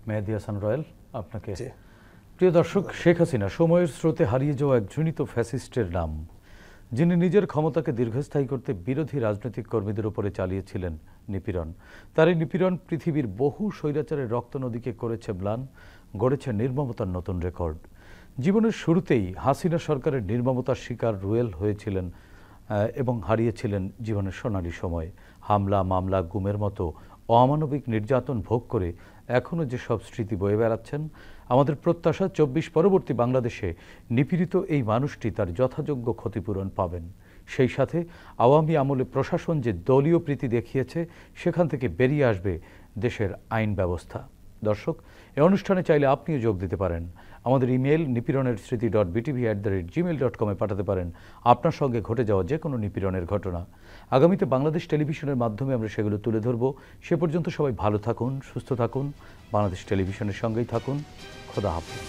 S1: মেহেদী হাসান রয়েল আপনাকে। প্রিয় দর্শক, শেখ হাসিনা সময়ের স্রোতে হারিয়ে যাওয়া এক ঘৃণিত ফ্যাসিস্টের নাম, যিনি নিজের ক্ষমতাকে দীর্ঘস্থায়ী করতে বিরোধী রাজনৈতিক কর্মীদের উপরে চালিয়েছিলেন নিপীড়ন। তার এই নিপীড়ন পৃথিবীর বহু স্বৈরাচারের রক্ত নদীকে করেছে ম্লান, গড়েছে নির্মমতার নতুন রেকর্ড। জীবনের শুরুতেই হাসিনা সরকারের নির্মমতার শিকার রুয়েল হয়েছিলেন এবং হারিয়েছিলেন জীবনের সোনালী সময়। হামলা, মামলা, গুমের মতো অমানবিক নির্যাতন ভোগ করে এখনও যে সব স্মৃতি বয়ে বেড়াচ্ছেন, আমাদের প্রত্যাশা 24 পরবর্তী বাংলাদেশে নিপীড়িত এই মানুষটি তার যথাযোগ্য ক্ষতিপূরণ পাবেন। সেই সাথে আওয়ামী আমলে প্রশাসন যে দলীয় প্রীতি দেখিয়েছে, সেখান থেকে বেরিয়ে আসবে দেশের আইন ব্যবস্থা। দর্শক, এই অনুষ্ঠানে চাইলে আপনিও যোগ দিতে পারেন। আমাদের ইমেল nipiranersriti.btv@gmail.com-এ পাঠাতে পারেন আপনার সঙ্গে ঘটে যাওয়া যে কোনো নিপীড়নের ঘটনা। আগামীতে বাংলাদেশ টেলিভিশনের মাধ্যমে আমরা সেগুলো তুলে ধরব। সে পর্যন্ত সবাই ভালো থাকুন, সুস্থ থাকুন, বাংলাদেশ টেলিভিশনের সঙ্গেই থাকুন। খোদা হাফেজ।